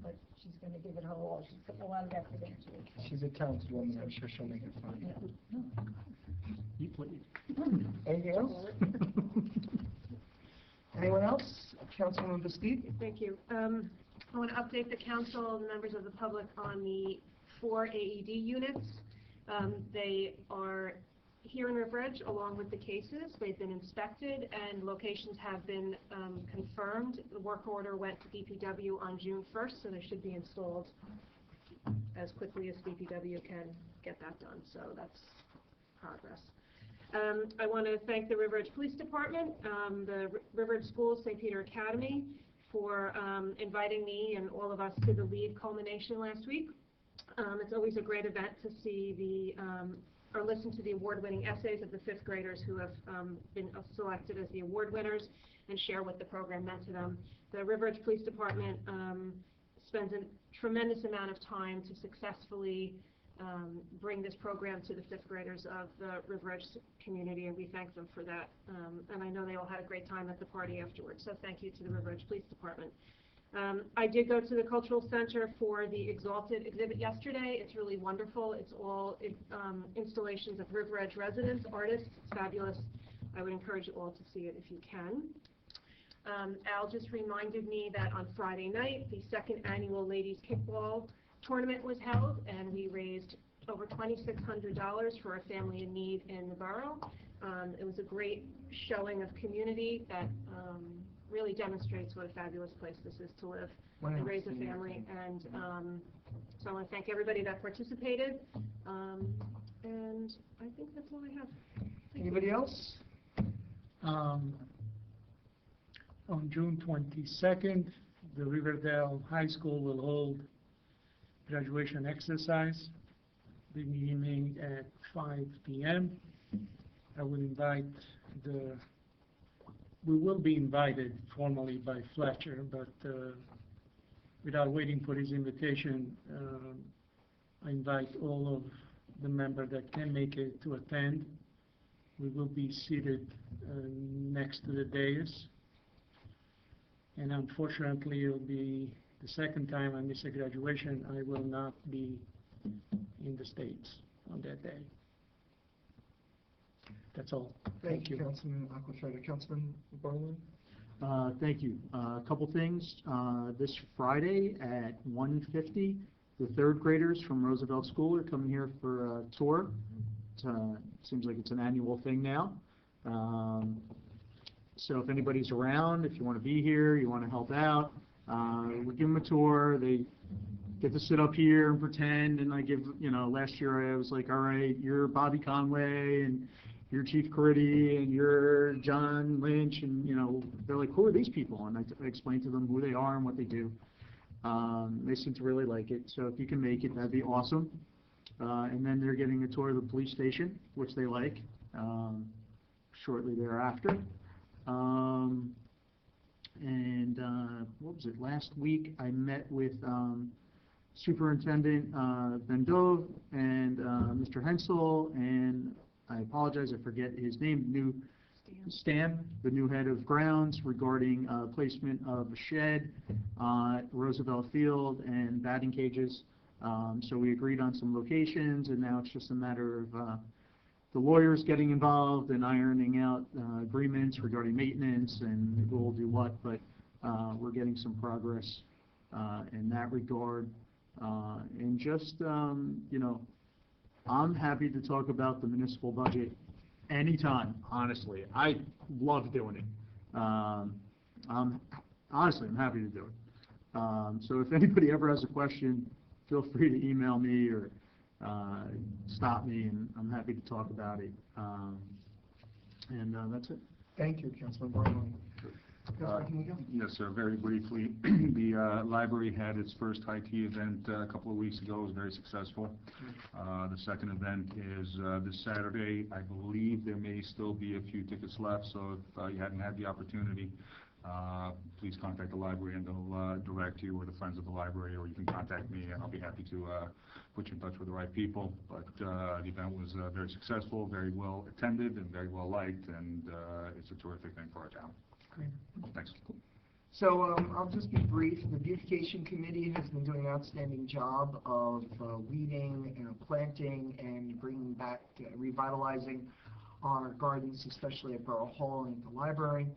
but she's going to give it her all. She's putting a lot of effort into it. She's a talented woman, I'm sure she'll make it fun. You played. Anything else? Anyone else? Councilwoman Bastique? Thank you. I want to update the council and members of the public on the 4 AED units. They are here in River Edge along with the cases. They've been inspected and locations have been confirmed. The work order went to DPW on June 1st, so they should be installed as quickly as DPW can get that done, so that's progress. I want to thank the River Edge Police Department, the River Edge Schools, St. Peter Academy, for inviting me and all of us to the LEAD culmination last week. It's always a great event to see or listen to the award-winning essays of the 5th graders who have been selected as the award winners and share what the program meant to them. The River Edge Police Department spends a tremendous amount of time to successfully bring this program to the 5th graders of the River Edge community, and we thank them for that. And I know they all had a great time at the party afterwards, so thank you to the River Edge Police Department. I did go to the Cultural Center for the Exalted exhibit yesterday. It's really wonderful. It's all installations of River Edge residents, artists. It's fabulous. I would encourage you all to see it if you can. Al just reminded me that on Friday night, the 2nd annual Ladies Kickball tournament was held, and we raised over $2,600 for a family in need in the borough. It was a great showing of community that really demonstrates what a fabulous place this is to live and raise a family. And so I want to thank everybody that participated. And I think that's all I have. Anybody else? On June 22nd, the Riverdale High School will hold graduation exercise, beginning at 5 p.m. I will invite we will be invited formally by Fletcher, but without waiting for his invitation, I invite all of the members that can make it to attend. We will be seated next to the dais, and unfortunately it will be the 2nd time I miss a graduation. I will not be in the States on that day. That's all. Thank you, Councilman Aquafina. Councilman Berlin? Thank you. A couple things. This Friday at 1:50, the 3rd graders from Roosevelt School are coming here for a tour. Seems like it's an annual thing now. So if anybody's around, if you want to be here, you want to help out, we'll give them a tour. They get to sit up here and pretend, and I give, last year I was like, all right, you're Bobby Conway, and you're Chief Caridi, and you're John Lynch, and, they're like, who are these people? And I explain to them who they are and what they do. They seem to really like it, so if you can make it, that'd be awesome. And then they're getting a tour of the police station, which they like, shortly thereafter. What was it, last week I met with Superintendent Van Dove and Mr. Hensel, and I apologize, I forget his name, Stan, the new head of grounds, regarding placement of a shed at Roosevelt Field and batting cages. So we agreed on some locations, and now it's just a matter of the lawyers getting involved and ironing out agreements regarding maintenance and who will do what, but we're getting some progress in that regard. And just, you know, I'm happy to talk about the municipal budget anytime, honestly. I love doing it. Honestly, I'm happy to do it. So if anybody ever has a question, feel free to email me or stop me, and I'm happy to talk about it. And that's it. Thank you, Councilman Barone. Yes, sir, very briefly. The library had its first high tea event a couple of weeks ago. It was very successful. The second event is this Saturday. I believe there may still be a few tickets left, so if you hadn't had the opportunity, please contact the library and they'll direct you or the friends of the library, or you can contact me and I'll be happy to put you in touch with the right people. But the event was very successful, very well attended, and very well liked, and it's a terrific thing for our town. Great. Thanks. So I'll just be brief. The beautification committee has been doing an outstanding job of weeding and planting and bringing back, revitalizing our gardens, especially at Borough Hall and at the library.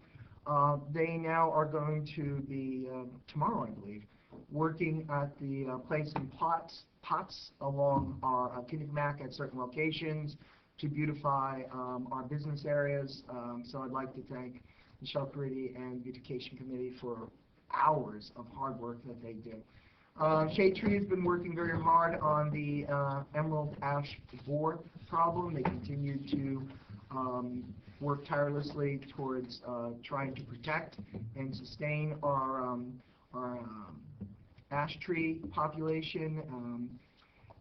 They now are going to be, tomorrow I believe, working at the placing pots along our Kinnick at certain locations to beautify our business areas. So I'd like to thank Michelle Caridi and Beautification Committee for hours of hard work that they do. Shade Tree has been working very hard on the emerald ash borer problem. They continue to work tirelessly towards trying to protect and sustain our ash tree population.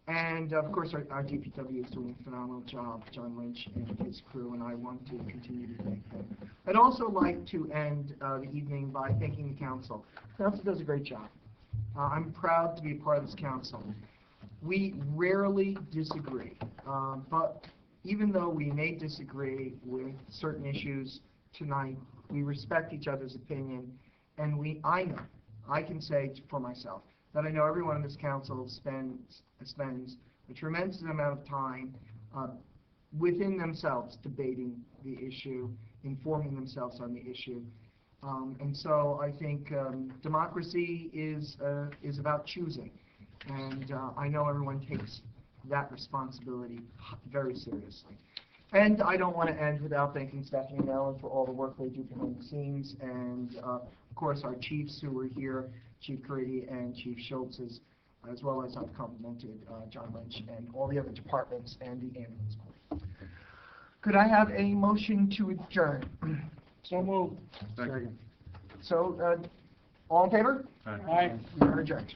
And of course our DPW is doing a phenomenal job, John Lynch and his crew, and I want to continue to thank them. I'd also like to end the evening by thanking the council. The council does a great job. I'm proud to be a part of this council. We rarely disagree, but even though we may disagree with certain issues tonight, we respect each other's opinion, and I can say for myself that I know everyone in this council spends a tremendous amount of time within themselves debating the issue, informing themselves on the issue. And so I think democracy is about choosing, and I know everyone takes that responsibility very seriously. And I don't want to end without thanking Stephanie and Ellen for all the work they do behind the scenes, and of course our chiefs who were here, Chief Caridi and Chief Schultz, as well as I've complimented John Lynch and all the other departments and the ambulance corps. Could I have a motion to adjourn? So moved. Second. So, all in favor? Aye. We are adjourned.